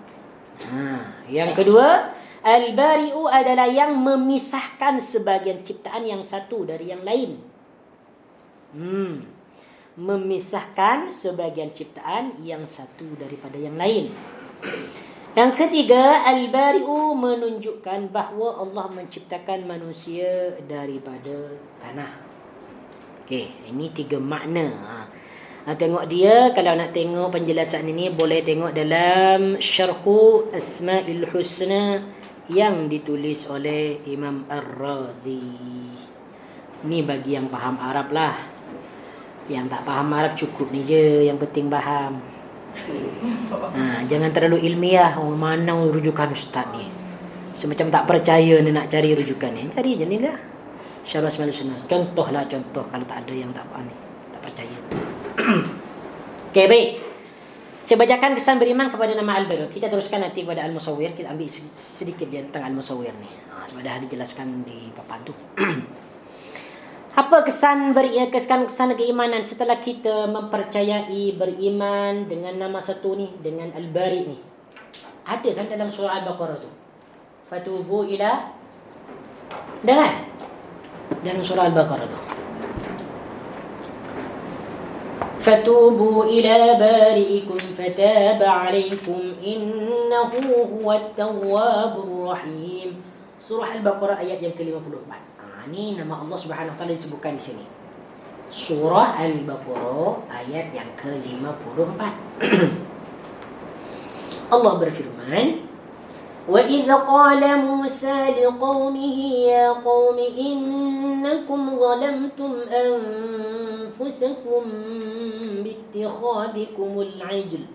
Yang kedua, Al-Bari'u adalah yang memisahkan sebahagian ciptaan yang satu dari yang lain. Memisahkan sebahagian ciptaan yang satu daripada yang lain. Yang ketiga, Al-Bari'u menunjukkan bahawa Allah menciptakan manusia daripada tanah. Okey, ini 3 makna. Tengok dia, kalau nak tengok penjelasan ini boleh tengok dalam Syarhu Asma'il Husna yang ditulis oleh Imam Ar-Razi. Ni bagi yang faham Arab lah. Yang tak faham Arab cukup ni je, yang penting faham. Jangan terlalu ilmiah. Mana rujukan ustaz ni? Semacam tak percaya ni nak cari rujukan ni. Cari je ni lah. Syarah Asma'il Husna. Contoh kalau tak ada yang tak faham ni, tak percaya. Okey, baik. Saya bacakan kesan beriman kepada nama Al-Bari'u. Kita teruskan nanti kepada Al-Musawwir. Kita ambil sedikit dia tentang Al-Musawwir ni. Sebab dah dijelaskan di papan tu. Apa kesan keimanan setelah kita mempercayai beriman dengan nama satu ni, dengan Al-Bari ni? Ada kan dalam surah Al-Baqarah tu? Fatubu ila, dengar dalam surah Al-Baqarah tu. Fatubu ila bari'ikum fataba alaikum innahu huwat tawwabur rahim. Surah Al-Baqarah ayat yang ke-54. Ini nama Allah Subhanahu Wa Taala disebutkan di sini. Surah Al-Baqarah ayat yang ke-54. Allah berfirman, "Wa idz qala Musa liqaumihi ya qaumi innakum zalamtum anfusakum biittikhadikumul 'ijl."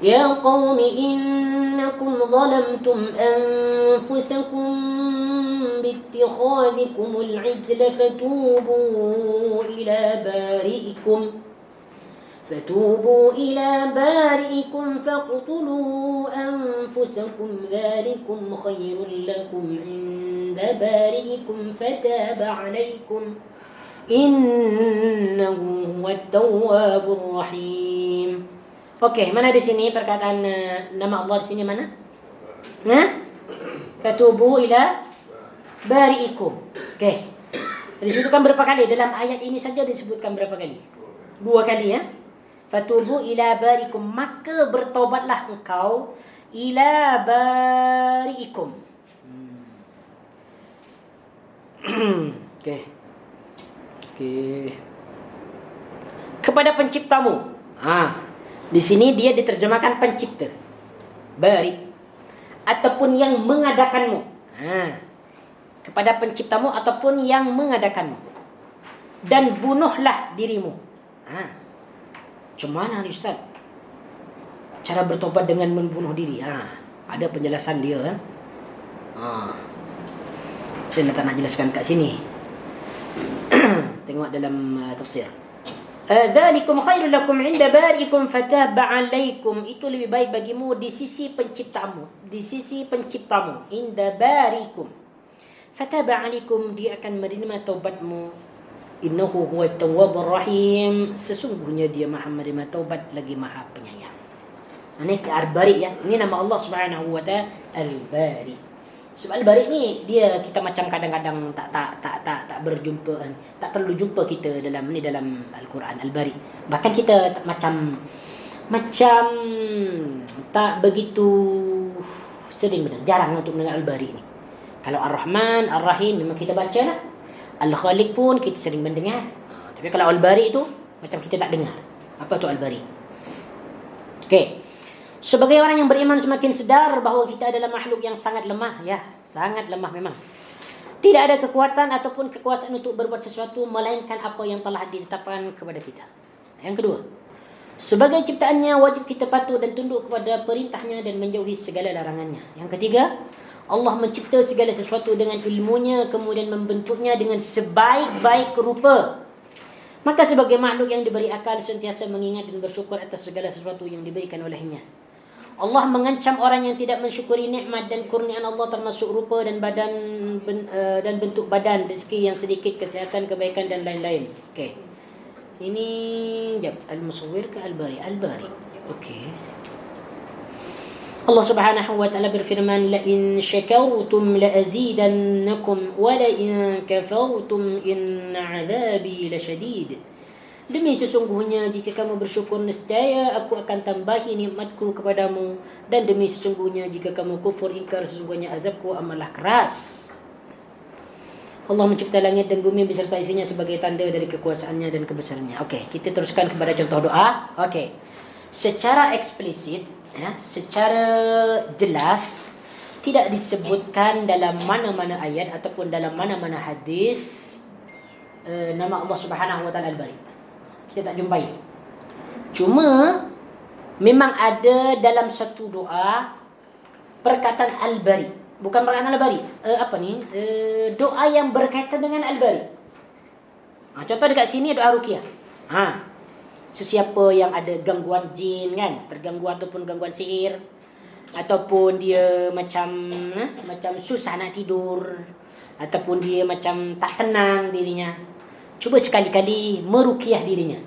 يا قوم إنكم ظلمتم أنفسكم باتخاذكم العجل فتوبوا إلى بارئكم فاقتلوا أنفسكم ذلكم خير لكم عند بارئكم فتاب عليكم إنه هو التواب الرحيم. Okey, mana di sini perkataan nama Allah di sini mana? Fatubu ila bari'ikum. Okey. Disebutkan berapa kali dalam ayat ini saja, disebutkan berapa kali? 2 kali ya. Fatubu ila bari'ikum, maka bertobatlah engkau ila bari'ikum. Okey. Kepada penciptamu. Di sini dia diterjemahkan pencipta, bari, ataupun yang mengadakanmu. Kepada penciptamu ataupun yang mengadakanmu. Dan bunuhlah dirimu. Macam mana ni Ustaz? Cara bertobat dengan membunuh diri. Ada penjelasan dia. Saya nak jelaskan kat sini. Tengok dalam tafsir. Dzalikum khairul lakum 'inda bari'ikum fataba 'alaikum. Itu lebih baik bagimu di sisi penciptamu, inda bari'ikum. Fataba 'alaikum, dia akan menerima taubatmu. Innahu huwat tawwabur rahim, sesungguhnya dia Maha menerima taubat lagi Maha penyayang. Ini Al-Bari ya. Ini nama Allah Subhanahu wa taala Al-Bari. Sebab Al-Bari ni dia kita macam kadang-kadang tak berjumpa, tak terlalu jumpa kita dalam Al-Quran Al-Bari. Bahkan kita macam tak begitu Sering mendengar, jarang untuk mendengar Al-Bari ni. Kalau Ar-Rahman, Ar-Rahim memang kita baca lah. Al-Khaliq pun kita sering mendengar. Tapi kalau Al-Bari itu macam kita tak dengar. Apa tu Al-Bari? Okey. Sebagai orang yang beriman semakin sedar bahawa kita adalah makhluk yang sangat lemah, ya, sangat lemah memang. Tidak ada kekuatan ataupun kekuasaan untuk berbuat sesuatu melainkan apa yang telah ditetapkan kepada kita. Yang kedua, sebagai ciptaannya wajib kita patuh dan tunduk kepada perintahnya dan menjauhi segala larangannya. Yang ketiga, Allah mencipta segala sesuatu dengan ilmunya kemudian membentuknya dengan sebaik-baik rupa. Maka sebagai makhluk yang diberi akal sentiasa mengingat dan bersyukur atas segala sesuatu yang diberikan olehnya. Allah mengancam orang yang tidak mensyukuri nikmat dan kurniaan Allah termasuk rupa dan badan dan bentuk badan, rezeki yang sedikit, kesihatan, kebaikan dan lain-lain. Okey. Ini jap Al-Musawwir ke Al-Bari? Al-Bari. Okey. Allah Subhanahu wa taala berfirman, la in syakartum la azidannakum wa la in kafartum inna 'adzabi lasyadid. Demi sesungguhnya jika kamu bersyukur nescaya aku akan tambahi nikmatku kepadamu, dan demi sesungguhnya jika kamu kufur ingkar sesungguhnya azabku amatlah keras. Allah mencipta langit dan bumi beserta isinya sebagai tanda dari kekuasaannya dan kebesarannya. Okey, kita teruskan kepada contoh doa. Okey. Secara eksplisit, ya, secara jelas tidak disebutkan dalam mana-mana ayat ataupun dalam mana-mana hadis nama Allah Subhanahu wa taala Al-Bari. Kita tak jumpai. Cuma memang ada dalam satu doa perkataan Al-Bari. Bukan perkataan Al-Bari. Doa yang berkaitan dengan Al-Bari. Contoh dekat sini doa ruqyah. Sesiapa yang ada gangguan jin kan, terganggu ataupun gangguan sihir, ataupun dia macam susah nak tidur, ataupun dia macam tak tenang dirinya, cuba sekali-kali meruqyah dirinya.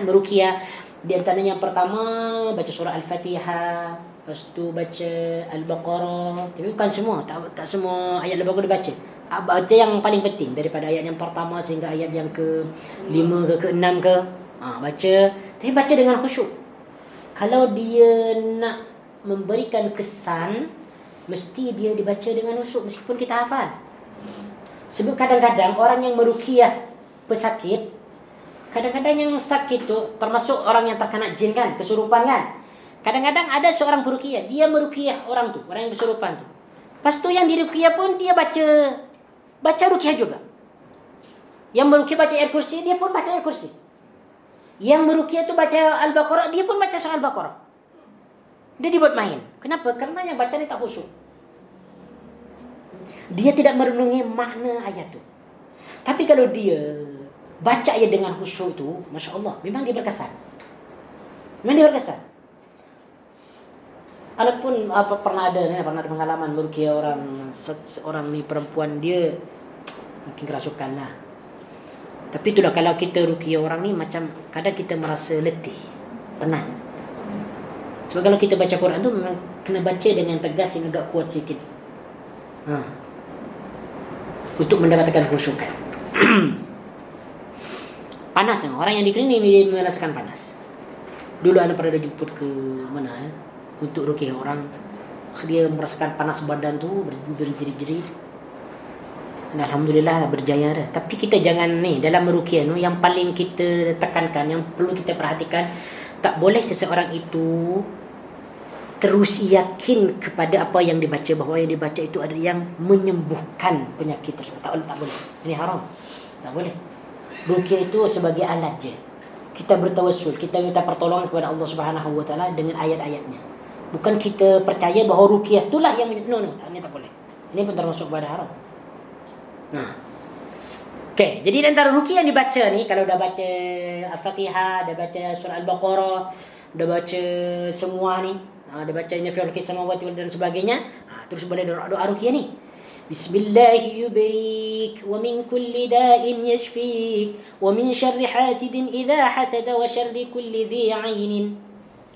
Meruqyah di antaranya yang pertama baca surah Al-Fatihah, lepas tu baca Al-Baqarah. Tapi bukan semua, tak semua ayat Al-Baqarah dibaca. Baca yang paling penting daripada ayat yang pertama sehingga ayat yang ke-5 ke ke-6 ke. Baca, tapi baca dengan khusyuk. Kalau dia nak memberikan kesan, mesti dia dibaca dengan khusyuk meskipun kita hafal. Sebab kadang-kadang orang yang meruqyah pesakit, kadang-kadang yang sakit tu termasuk orang yang terkena jin kan, kesurupan kan. Kadang-kadang ada seorang peruqyah, dia meruqyah orang tu, orang yang kesurupan tu. Lepas tu yang diruqyah pun dia baca ruqyah juga. Yang meruqyah baca ayat kursi, dia pun baca ayat kursi. Yang meruqyah tu baca Al-Baqarah, dia pun baca surah Al-Baqarah. Dia dibuat main. Kenapa? Karena yang baca ni tak khusyuk. Dia tidak merenungi makna ayat tu. Tapi kalau dia baca ayat dengan khusyuk tu, Masya Allah, memang dia berkesan. Memang dia berkesan. Walaupun pernah ada pengalaman meruqyah seorang ni perempuan, dia mungkin kerasukan lah. Tapi itulah kalau kita ruqyah orang ni macam kadang kita merasa letih, penat. Sebab kalau kita baca Quran tu memang kena baca dengan tegas yang agak kuat sikit. Untuk mendapatkan khusyukan. Panas orang yang di sini merasakan panas. Dulu anak pernah jemput ke mana untuk ruqyah orang, dia merasakan panas badan tu berjerit-jerit. Alhamdulillah berjaya dah. Tapi kita jangan dalam meruqyah tu yang paling kita tekankan, yang perlu kita perhatikan, tak boleh seseorang itu terus yakin kepada apa yang dibaca, bahawa yang dibaca itu ada yang menyembuhkan penyakit tersebut. Tak boleh. Ini haram. Tak boleh. Ruqyah itu sebagai alat je. Kita bertawassul, kita minta pertolongan kepada Allah Subhanahu wa taala dengan ayat-ayatnya. Bukan kita percaya bahawa ruqyah itulah yang no, ini tak boleh. Ini pun termasuk kepada haram. Okey, jadi antara ruqyah yang dibaca ni, kalau dah baca Al-Fatihah, dah baca surah Al-Baqarah, dah baca semua ni, dah baca Nafil Samawati dan sebagainya, terus boleh doa ruqyah ni. Bismillahirrahmanirrahim. Wa min kulli da'in yashfik wa min syarri hasidin idza hasada wa syarri kulli dhi 'ainin.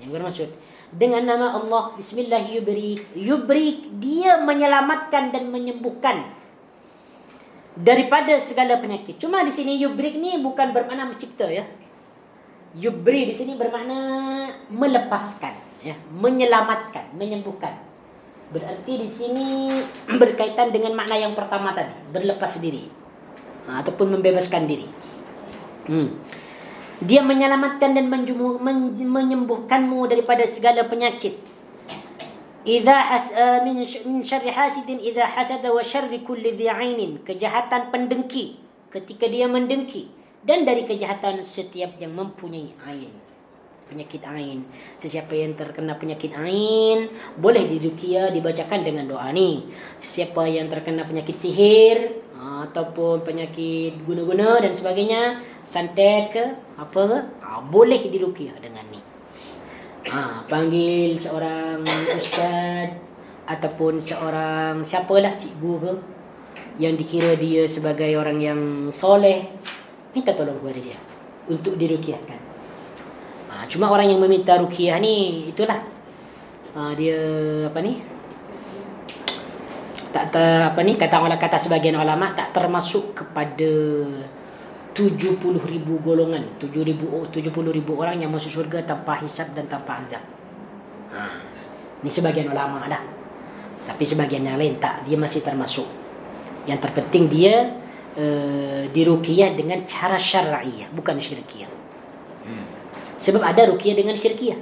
Yang bermaksud dengan nama Allah, Bismillahirrahmanirrahim. Yubrik, dia menyelamatkan dan menyembuhkan daripada segala penyakit. Cuma di sini yubrik ni bukan bermakna mencipta ya. Yubri di sini bermakna melepaskan ya, menyelamatkan, menyembuhkan. Berarti di sini berkaitan dengan makna yang pertama tadi, berlepas diri ataupun membebaskan diri. Dia menyelamatkan dan menyembuhkanmu daripada segala penyakit. Min syarri hasidin idza hasada wa syarri kulli dhi ainin, kejahatan pendengki ketika dia mendengki, dan dari kejahatan setiap yang mempunyai ain, penyakit ain. Sesiapa yang terkena penyakit ain boleh diruqyah, dibacakan dengan doa ni. Sesiapa yang terkena penyakit sihir ataupun penyakit guna-guna dan sebagainya, santet ke apa ke, boleh diruqyah dengan ni. Panggil seorang ustaz ataupun seorang siapalah, cikgu ke, yang dikira dia sebagai orang yang soleh, minta tolong kepada dia untuk diruqyahkan. Cuma orang yang meminta ruqyah ni, itulah dia kata sebagian ulama tak termasuk kepada 70,000 golongan, 70,000 orang yang masuk syurga tanpa hisab dan tanpa azab. Ni sebagian ulama dah. Tapi sebagian yang lain tak, dia masih termasuk. Yang terpenting dia diruqyah dengan cara syar'iyah, bukan syirkiyah. Sebab ada ruqyah dengan syirkiyah,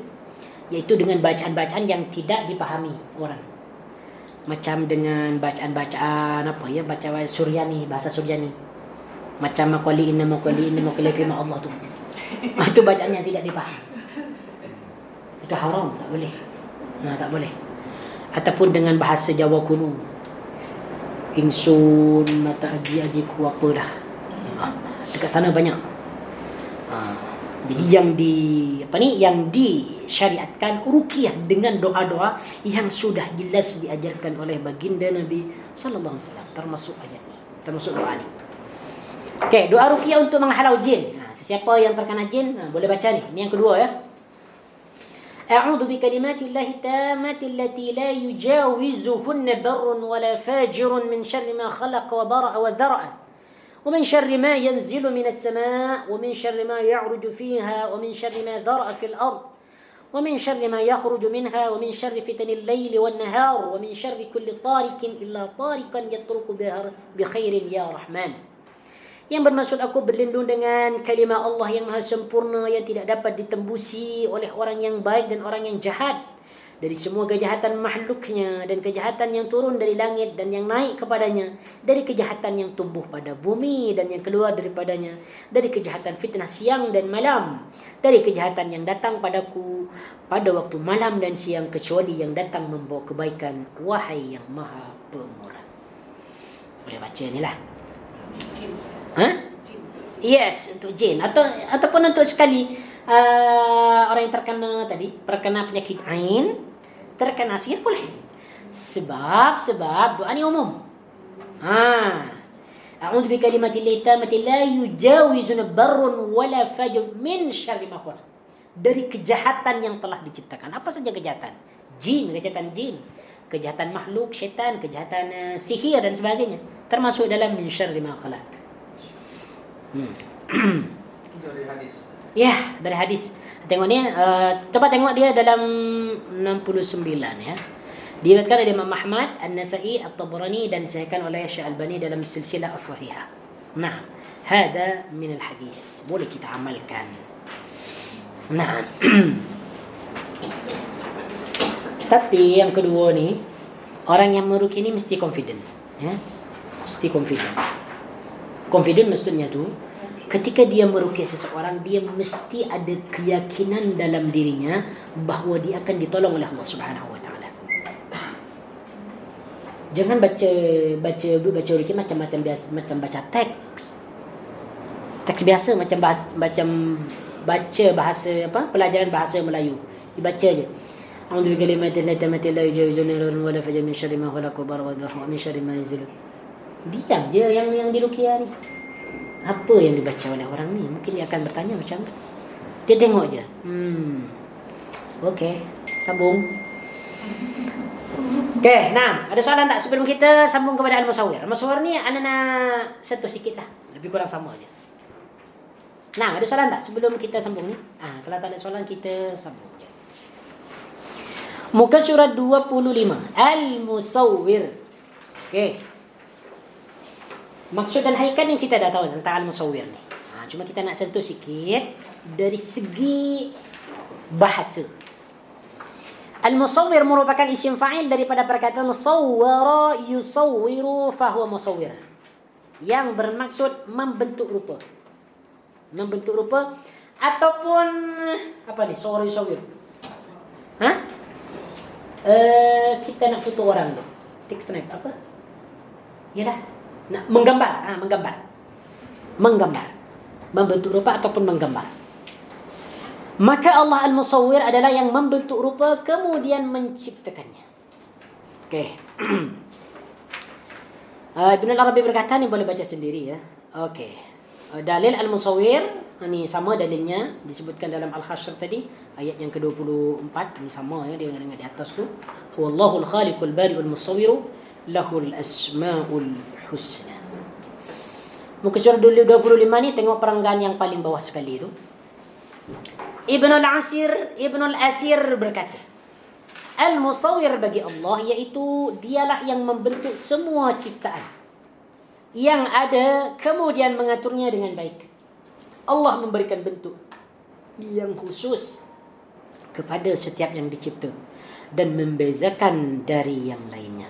iaitu dengan bacaan-bacaan yang tidak dipahami orang. Macam dengan bacaan-bacaan bacaan Suryani, bahasa Suryani. Macam maqali inna firman Allah tu. Itu bacaan yang tidak dipahami. Itu haram, tak boleh. Tak boleh. Ataupun dengan bahasa Jawa kuno. Insun mata aji-ajiku apa dah. Dekat sana banyak. Jadi yang disyariatkan ruqyah dengan doa-doa yang sudah jelas diajarkan oleh baginda Nabi sallallahu alaihi wasallam, termasuk ayat ni, termasuk doa ni. Okey, doa ruqyah untuk menghalau jin. Sesiapa yang terkena jin boleh baca ni. Ini yang kedua ya. A'udzu bikalimatillahi tammati allati la yujawizuhunna barrun wala fajirun min syarri ma khalaqa wa bara'a wa dhara'a wa min syarri ma yanzilu minas sama' wa min syarri ma ya'ruju fiha wa min syarri ma dhara'a fil ard wa min syarri ma yakhruju minha wa min syarri fitanil laili wan nahar wa min syarri kulli tarikin illa tarikan yatruku bi khairin ya rahman. Yang bermaksud, aku berlindung dengan kalimah Allah yang maha sempurna, yang tidak dapat ditembusi oleh orang yang baik dan orang yang jahat, dari semua kejahatan makhluknya dan kejahatan yang turun dari langit dan yang naik kepadanya, dari kejahatan yang tumbuh pada bumi dan yang keluar daripadanya, dari kejahatan fitnah siang dan malam, dari kejahatan yang datang padaku pada waktu malam dan siang, kecuali yang datang membawa kebaikan, wahai yang maha pemurah. Boleh baca ni lah. Yes, untuk jin ataupun untuk sekali orang yang terkena penyakit ain, terkena sihir boleh. Sebab doa ni umum. A'udzu bikalimatillahi tammati la yujawizuna barrun wala fajr min syarri ma khalaq. Dari kejahatan yang telah diciptakan. Apa saja kejahatan? Kejahatan jin, kejahatan makhluk, syaitan, kejahatan sihir dan sebagainya, termasuk dalam min syarri ma khalaq. Dari hadis. Ya, dari hadis. Tengok ni, coba tengok dia dalam 69 ya. Diriwayatkan oleh Imam Ahmad, An-Nasa'i, At-Tabrani dan disahihkan oleh Syekh Albani dalam silsilah as-sahihah. Nah, hada min al-hadis. Boleh kita amalkan. Nah. Tapi yang kedua ni, orang yang meruqyah ni mesti confident, ya. Mesti confident. Confident maksudnya tu, ketika dia meruqyah seseorang, dia mesti ada keyakinan dalam dirinya bahawa dia akan ditolong oleh Allah Subhanahu wa taala. Jangan baca ruqyah macam baca teks. Teks biasa macam baca bahasa pelajaran bahasa Melayu. Dibaca je. A'udzu bikalimatillahi tammati la yujawizuna wa la fajr min syarri ma khalaq wa bara wa dhar wa min syarri ma yanzilu. Diam je yang diruqyah ni. Apa yang dibaca oleh orang ni? Mungkin dia akan bertanya macam tu. Dia tengok je. Okey, sambung. Okey, nah, ada soalan tak sebelum kita sambung kepada Al-Musawwir? Al-Musawwir ni anak satu sikit lah. Lebih kurang sama aja. Nah, ada soalan tak sebelum kita sambung ni? Kalau tak ada soalan, kita sambung je. Muka surat 25. Al-Musawwir. Okey. Maksud dan hakikat yang kita dah tahu tentang Al-Musawwir ni. Cuma kita nak sentuh sikit dari segi bahasa. Al-Musawwir merupakan isim fa'il daripada perkataan sawwara yusawwiru fahuwa musawwir, yang bermaksud membentuk rupa. Membentuk rupa ataupun apa ni? Sawwara yusawwir. Kita nak foto orang tu. Take snap apa? Yalah, nak menggambar. Menggambar. Membentuk rupa ataupun menggambar. Maka Allah Al-Musawwir adalah yang membentuk rupa kemudian menciptakannya. Okey. Ibn al-Arabi berkata, ni boleh baca sendiri ya. Okey. Dalil Al-Musawwir ni sama dalilnya disebutkan dalam Al-Hashr tadi, ayat yang ke-24, ni sama ya dengan di atas tu. Wallahul khaliqul bari'ul musawwiru lahul asmaul husna. Muka surat 25 ni tengok perenggan yang paling bawah sekali tu. Ibnul Asir berkata, Al-Musawwir bagi Allah iaitu dialah yang membentuk semua ciptaan yang ada kemudian mengaturnya dengan baik. Allah memberikan bentuk yang khusus kepada setiap yang dicipta dan membezakan dari yang lainnya.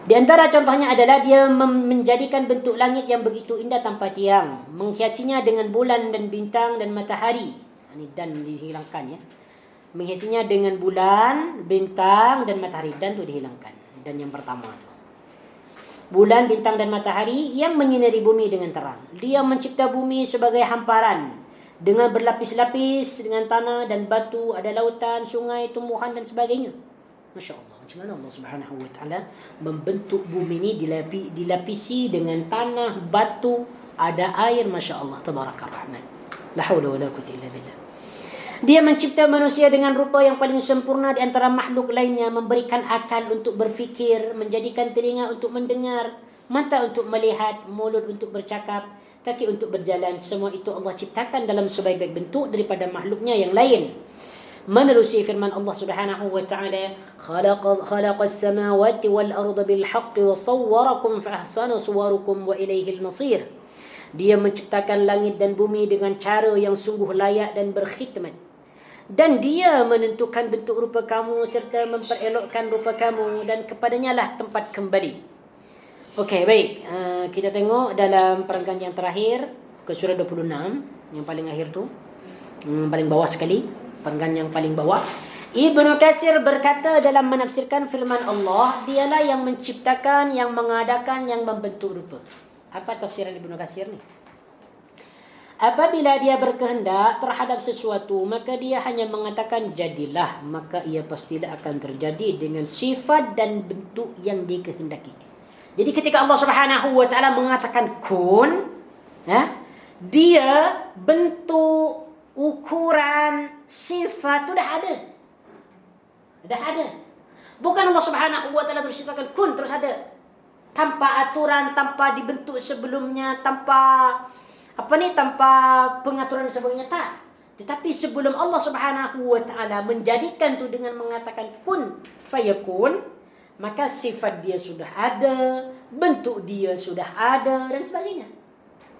Di antara contohnya adalah dia menjadikan bentuk langit yang begitu indah tanpa tiang, menghiasinya dengan bulan dan bintang dan matahari. Ini dan dihilangkan ya. Menghiasinya dengan bulan, bintang dan matahari. Dan itu dihilangkan. Dan yang pertama tu. Bulan, bintang dan matahari yang menyinari bumi dengan terang. Dia mencipta bumi sebagai hamparan dengan berlapis-lapis dengan tanah dan batu, ada lautan, sungai, tumbuhan dan sebagainya. Masya Allah. Macam mana Allah Subhanahu Wa Taala membentuk bumi ini dilapisi dengan tanah, batu, ada air, Masya Allah, Tabarakar Rahman. La hawla wa la quwwata illa billah. Dia mencipta manusia dengan rupa yang paling sempurna di antara makhluk lainnya, memberikan akal untuk berfikir, menjadikan telinga untuk mendengar, mata untuk melihat, mulut untuk bercakap, kaki untuk berjalan. Semua itu Allah ciptakan dalam sebaik-baik bentuk daripada makhluknya yang lain. Menerusi firman Allah Subhanahu wa taala, khalaqas samawati wal arda bil haqqi wa sawwarakum fa ahsana suwarakum wa ilaihil masir. Dia menciptakan langit dan bumi dengan cara yang sungguh layak dan berkhidmat. Dan dia menentukan bentuk rupa kamu serta memperelokkan rupa kamu, dan kepadanya lah tempat kembali. Okey, baik. Kita tengok dalam perenggan yang terakhir ke surah 26 yang paling akhir tu. Paling bawah sekali. Perenggan yang paling bawah, Ibnu Katsir berkata dalam menafsirkan firman Allah, dialah yang menciptakan, yang mengadakan, yang membentuk rupa. Apa tafsiran Ibnu Katsir ni? Apabila dia berkehendak terhadap sesuatu, maka dia hanya mengatakan jadilah, maka ia pastilah akan terjadi dengan sifat dan bentuk yang dikehendaki. Jadi ketika Allah Subhanahu Wa Taala mengatakan kun, dia bentuk, ukuran, sifat itu dah ada. Bukan Allah Subhanahu Wa Taala terus ciptakan kun terus ada, tanpa aturan, tanpa dibentuk sebelumnya, tanpa pengaturan dan sebagainya, tak. Tetapi sebelum Allah Subhanahu Wa Taala menjadikan itu dengan mengatakan kun fayakun, maka sifat dia sudah ada, bentuk dia sudah ada dan sebagainya.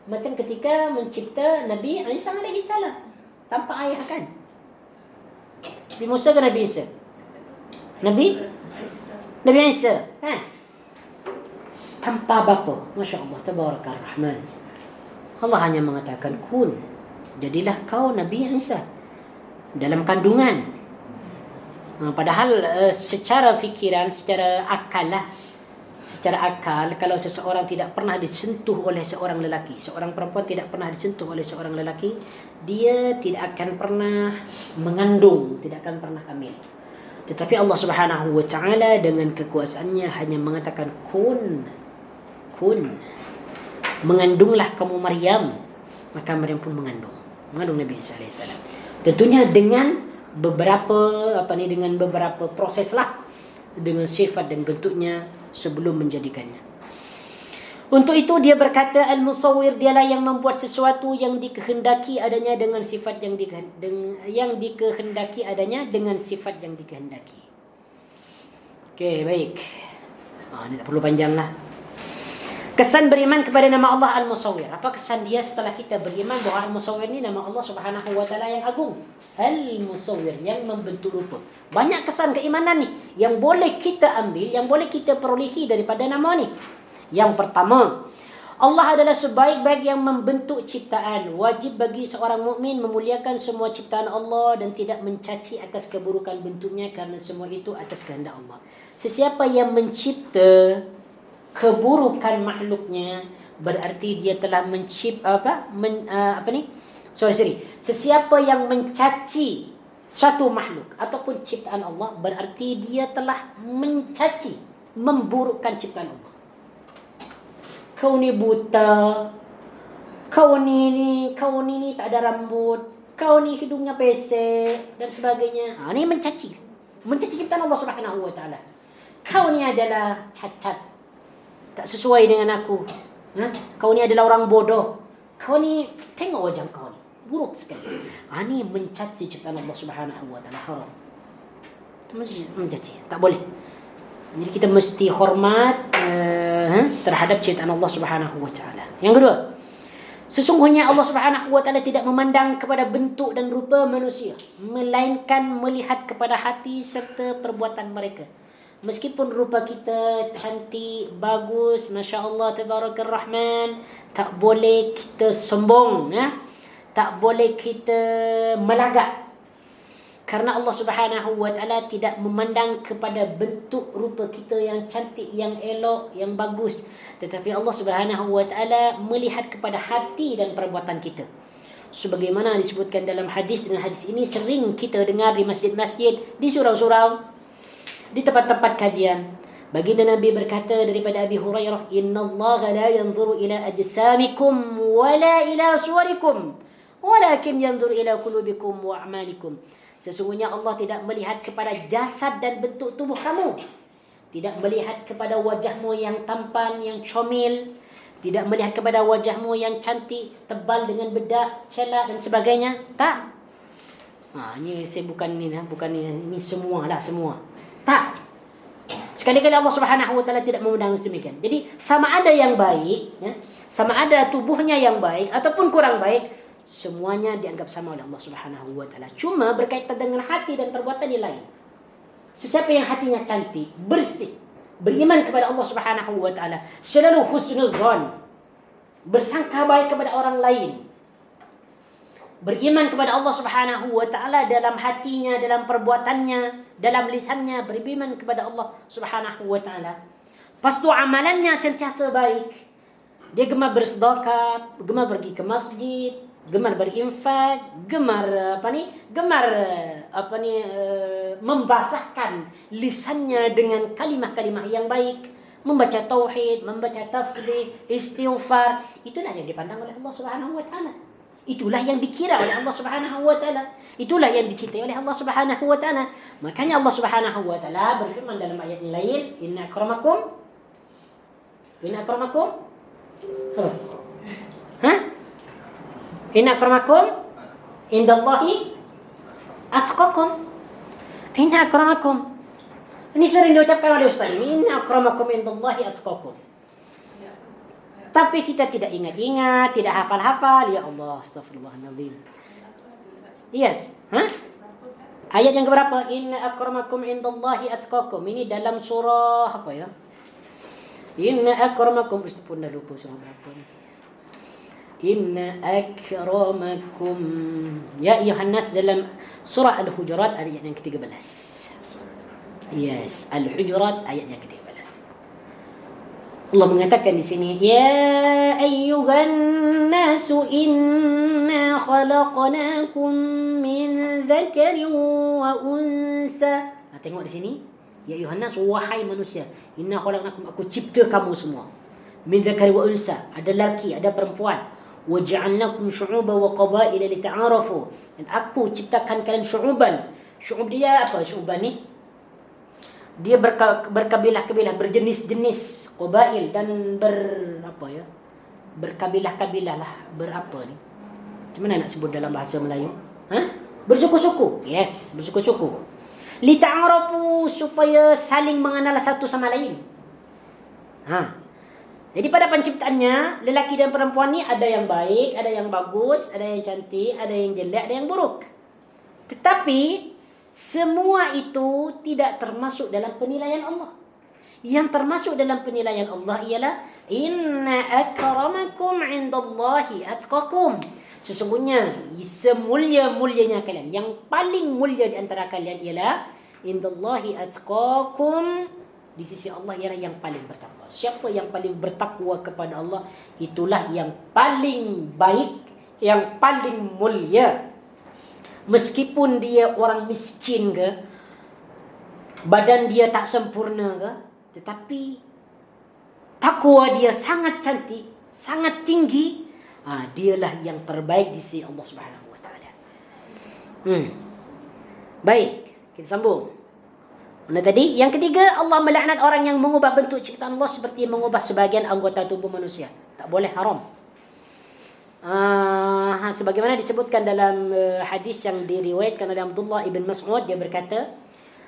Macam ketika mencipta Nabi Isa alaihi salam tanpa ayah kan? Nabi Musa ke Nabi Isa? Nabi Isa. Tanpa bapa. Masya Allah, Tabarakar Rahman. Allah hanya mengatakan kun, jadilah kau Nabi Isa dalam kandungan. Padahal secara fikiran, secara akal, kalau seseorang tidak pernah disentuh oleh seorang lelaki, seorang perempuan tidak pernah disentuh oleh seorang lelaki, dia tidak akan pernah mengandung, tidak akan pernah hamil. Tetapi Allah Subhanahu Wa Taala dengan kekuasaannya hanya mengatakan kun, mengandunglah kamu Maryam, maka Maryam pun mengandung Nabi Isa alaihissalam. Tentunya dengan beberapa proses lah, dengan sifat dan bentuknya sebelum menjadikannya. Untuk itu dia berkata al-musawwir dialah yang membuat sesuatu yang dikehendaki adanya dengan sifat yang dikehendaki adanya dengan sifat yang dikehendaki. Okey, baik. Ini tak perlu panjang lah. Kesan beriman kepada nama Allah Al-Musawwir. Apa kesan dia setelah kita beriman bahawa Al-Musawwir ni nama Allah Subhanahu wa taala yang agung. Al-Musawwir, yang membentuk rupa. Banyak kesan keimanan ni yang boleh kita ambil, yang boleh kita perolehi daripada nama ni. Yang pertama, Allah adalah sebaik-baik yang membentuk ciptaan. Wajib bagi seorang mukmin memuliakan semua ciptaan Allah dan tidak mencaci atas keburukan bentuknya kerana semua itu atas kehendak Allah. Sesiapa yang mencipta keburukan makhluknya, berarti dia telah Sesiapa yang mencaci suatu makhluk ataupun ciptaan Allah, berarti dia telah mencaci, memburukkan ciptaan Allah. Kau ni buta, kau ni tak ada rambut, kau ni hidungnya pesek dan sebagainya. Ini mencaci ciptaan Allah Subhanahu wa taala. Kau ni adalah cacat, tak sesuai dengan aku. Kau ni adalah orang bodoh. Kau ni, tengok wajah kau ni, buruk sekali. Ini mencaci ciptaan Allah Subhanahu wa taala, haram. Mencaci, tak boleh. Jadi kita mesti hormat terhadap ciptaan Allah Subhanahu wa taala. Yang kedua, sesungguhnya Allah Subhanahu wa taala tidak memandang kepada bentuk dan rupa manusia, melainkan melihat kepada hati serta perbuatan mereka. Meskipun rupa kita cantik, bagus, masya-Allah, tabarakar rahman, tak boleh kita sombong, tak boleh kita melagak. Karena Allah Subhanahu wa taala tidak memandang kepada bentuk rupa kita yang cantik, yang elok, yang bagus, tetapi Allah Subhanahu wa taala melihat kepada hati dan perbuatan kita. Sebagaimana disebutkan dalam hadis, dan hadis ini sering kita dengar di masjid-masjid, di surau-surau, di tempat-tempat kajian. Baginda Nabi berkata daripada Abi Hurairah, "Innallaha la yanzuru ila ajsamikum wala ila suwarikum, walakin yanzuru ila qulubikum wa a'malikum." Sesungguhnya Allah tidak melihat kepada jasad dan bentuk tubuh kamu. Tidak melihat kepada wajahmu yang tampan, yang comel. Tidak melihat kepada wajahmu yang cantik, tebal dengan bedak, celak dan sebagainya. Tak. Ini saya bukan ini semualah semua. Tak. Sekali-kali Allah Subhanahu wa taala tidak memandang demikian. Jadi sama ada yang baik, sama ada tubuhnya yang baik ataupun kurang baik, semuanya dianggap sama oleh Allah Subhanahu wa taala. Cuma berkaitan dengan hati dan perbuatan yang lain. Sesiapa yang hatinya cantik, bersih, beriman kepada Allah Subhanahu wa taala, selalu husnuzan, bersangka baik kepada orang lain, beriman kepada Allah Subhanahu wa taala dalam hatinya, dalam perbuatannya, dalam lisannya, beriman kepada Allah Subhanahu wa taala. Pastu amalannya sentiasa baik. Dia gemar bersedekah, gemar pergi ke masjid, gemar berinfak, gemar membasahkan lisannya dengan kalimah-kalimah yang baik, membaca tauhid, membaca tasbih, istighfar. Itulah yang dipandang oleh Allah Subhanahu wa taala. Itulah yang dikira oleh Allah Subhanahu wa taala. Itulah yang dicintai oleh Allah Subhanahu wa taala. Makanya Allah Subhanahu wa taala berfirman dalam ayat yang lain, Inna akramakum Inna akramakum indallahi atqakum. Inna akramakum. Ini sering diucapkan oleh Ustaz ini. Inna akramakum indallahi atqakum. Tapi kita tidak ingat-ingat, tidak hafal-hafal. Ya Allah, astagfirullahaladzim. Yes. Ayat yang keberapa? Inna akramakum indallahi atqakum. Ini dalam surah apa ya? Inna akramakum. Ustaz pun dah lupa surah berapa ni. Inna akramakum ya ayyuhan nas, dalam surah Al-Hujurat ayat yang ke-13. Yes, Al-Hujurat ayat yang ke-13. Allah mengatakan di sini, ya ayyuhan nas inna khalaqnakum min dzakarin wa unsa. Tengok di sini, ya ayyuhan nas, wahai manusia, inna khalaqnakum, aku cipta kamu semua, min dzakarin wa unsa, ada lelaki, ada perempuan. وَجَعَلْنَاكُمْ شُعُوبًا وَقَبَائِلَ لِتَعَارَفُوا, dan aku ciptakan kalian syu'uban. Syu'ub dia apa? Syu'uban ni Dia berkabilah-kabilah, berjenis-jenis, qabail dan berkabilah-kabilah lah, berapa ni? Macam mana nak sebut dalam bahasa Melayu? Bersuku-suku. Yes, bersuku-suku. Lita'arafu, supaya saling mengenal satu sama lain. Jadi pada penciptaannya, lelaki dan perempuan ni ada yang baik, ada yang bagus, ada yang cantik, ada yang jelek, ada yang buruk. Tetapi semua itu tidak termasuk dalam penilaian Allah. Yang termasuk dalam penilaian Allah ialah inna akramakum indallahi atqakum. Sesungguhnya semulia-mulianya kalian, yang paling mulia di antara kalian ialah indallahi atqakum, di sisi Allah ialah yang paling bertakwa. Siapa yang paling bertakwa kepada Allah, itulah yang paling baik, yang paling mulia. Meskipun dia orang miskin ke, badan dia tak sempurna ke, tetapi takwa dia sangat cantik, sangat tinggi, dialah yang terbaik di sisi Allah Subhanahu wa taala. Baik, kita sambung. Mana tadi? Yang ketiga, Allah melaknat orang yang mengubah bentuk ciptaan Allah seperti mengubah sebahagian anggota tubuh manusia. Tak boleh, haram. Sebagaimana disebutkan dalam hadis yang diriwayatkan oleh Abdullah ibn Mas'ud, dia berkata,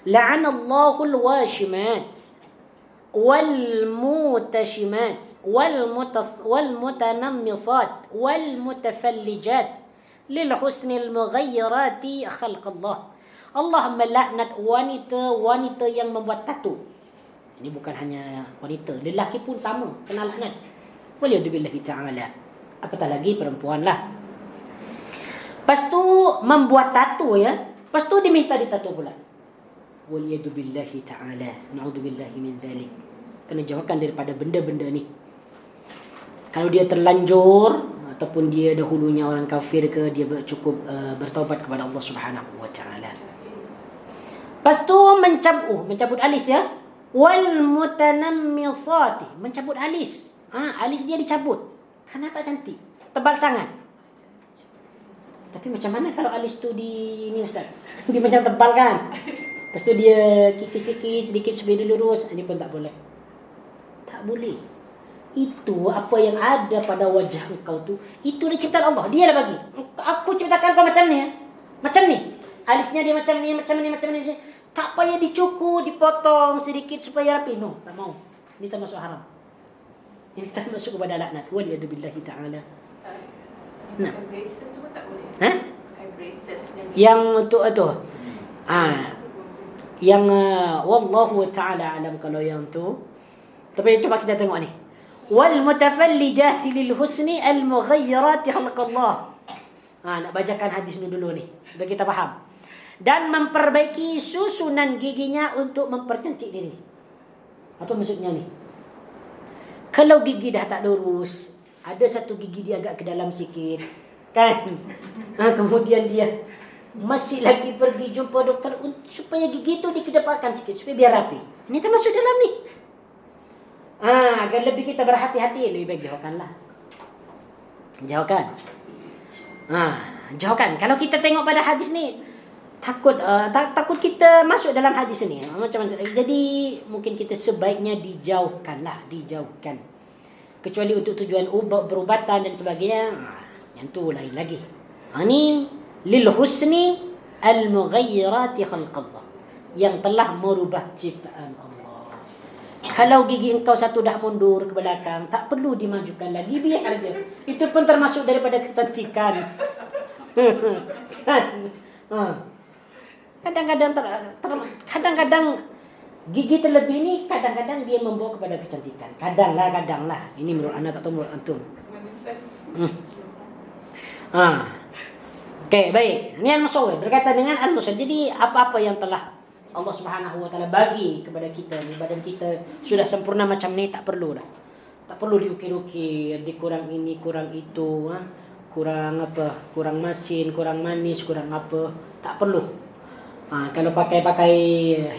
la'anallahu al-washimat wal mutashimat wal mutanammisat wal mutafallijat lil husnil mughayyirati khalqallah. Allah melaknat wanita yang membuat tattoo. Ini bukan hanya wanita, lelaki pun sama, kena laknat. Waliyadzubillahi ta'ala. Apatah lagi perempuan lah. Lepas tu membuat tattoo ya. Lepas tu diminta ditattoo pula. Waliyadzubillahi ta'ala. Na'udzubillahi min dzalik. Kena jauhkan daripada benda-benda ni. Kalau dia terlanjur ataupun dia dahulunya orang kafir ke, dia cukup bertaubat kepada Allah Subhanahu wa taala. Lepas tu mencabut alis ya. Wal mutanammisati, mencabut alis. Alis dia dicabut. Karena tak cantik, tebal sangat. Tapi macam mana kalau alis tu ni Ustaz? Dia macam tebal kan? Lepas tu dia kikis-kikis sedikit supaya dia lurus. Ini pun tak boleh. Tak boleh. Itu apa yang ada pada wajah engkau tu, itu dia ciptaan Allah. Dia lah bagi. Aku ciptakan kau macam ni ya. Macam ni. Alisnya dia macam ni. Tak payah dicukur, dipotong sedikit supaya rapi. No, tak mau. Ini termasuk haram. Ini termasuk kepada laknat. Waliyadzubillahi ta'ala. Nah. Braces tu pun tak boleh. Pakai braces yang untuk itu. Yang wallahu ta'ala alam kalau yang tu. Tapi coba kita tengok ni. Wal mutafallijati lil husni al mughayyirati khalqallah. Nak bacakan hadis ni dulu ni supaya kita faham. Dan memperbaiki susunan giginya untuk mempercantik diri. Apa maksudnya ni? Kalau gigi dah tak lurus, ada satu gigi dia agak ke dalam sikit, kan? Kemudian dia masih lagi pergi jumpa doktor supaya gigi tu dikedepankan sikit supaya biar rapi. Ini termasuk dalam ni. Agar lebih kita berhati-hati, lebih baik jauhkanlah. Jauhkan. Kalau kita tengok pada hadis ni, takut kita masuk dalam hadis ni. Macam mana? Jadi mungkin kita sebaiknya dijauhkan. Kecuali untuk tujuan berubatan dan sebagainya, yang tu lain lagi. Ini lil husni al mughayyirati khalqallah, yang telah merubah ciptaan Allah. Kalau gigi engkau satu dah mundur ke belakang, tak perlu dimajukan lagi, biar aja. Itu pun termasuk daripada kecantikan. Kadang-kadang gigi terlebih ni kadang-kadang dia membawa kepada kecantikan. Kadang lah. Ini menurut anda tak tahu menurut antum. Okey, baik. Ini al-musawwir berkaitan dengan al-musawwir. Jadi apa-apa yang telah Allah Subhanahu wa taala bagi kepada kita ni, badan kita sudah sempurna macam ni, tak perlu dah. Tak perlu diukir-ukir, dikurang ini, kurang itu, kurang apa, kurang masin, kurang manis, kurang apa, tak perlu. Kalau pakai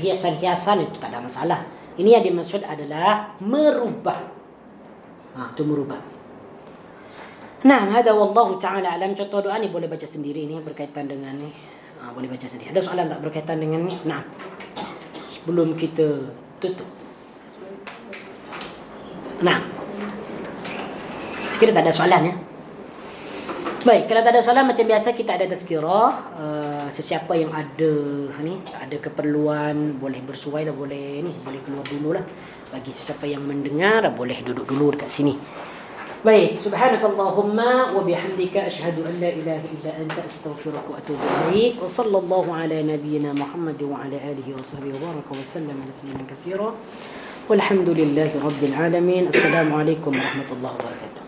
hiasan-hiasan itu tak ada masalah. Ini yang dimaksud adalah merubah. Itu merubah. Nah, ada wallahu taala alam. Contoh doa ni boleh baca sendiri ni berkaitan dengan ni. Boleh baca sendiri. Ada soalan tak berkaitan dengan ni? Nah. sebelum kita tutup? Nah, sekiranya tak ada soalan ya. Baik, kalau tak ada soalan macam biasa kita ada tazkirah. Sesiapa yang ada ni, ada keperluan boleh bersuai lah, boleh keluar dulu lah. Bagi sesiapa yang mendengar boleh duduk dulu dekat sini. Baik, subhanakallahumma wa bihamdika asyhadu an la ilaha illa anta astaghfiruka wa atubu ilaik. Wa sallallahu ala nabiyyina Muhammad wa ala alihi wa sahbihi wa baraka wa sallama tasliman katsira. Walhamdulillahi rabbil alamin. Assalamualaikum warahmatullahi wabarakatuh.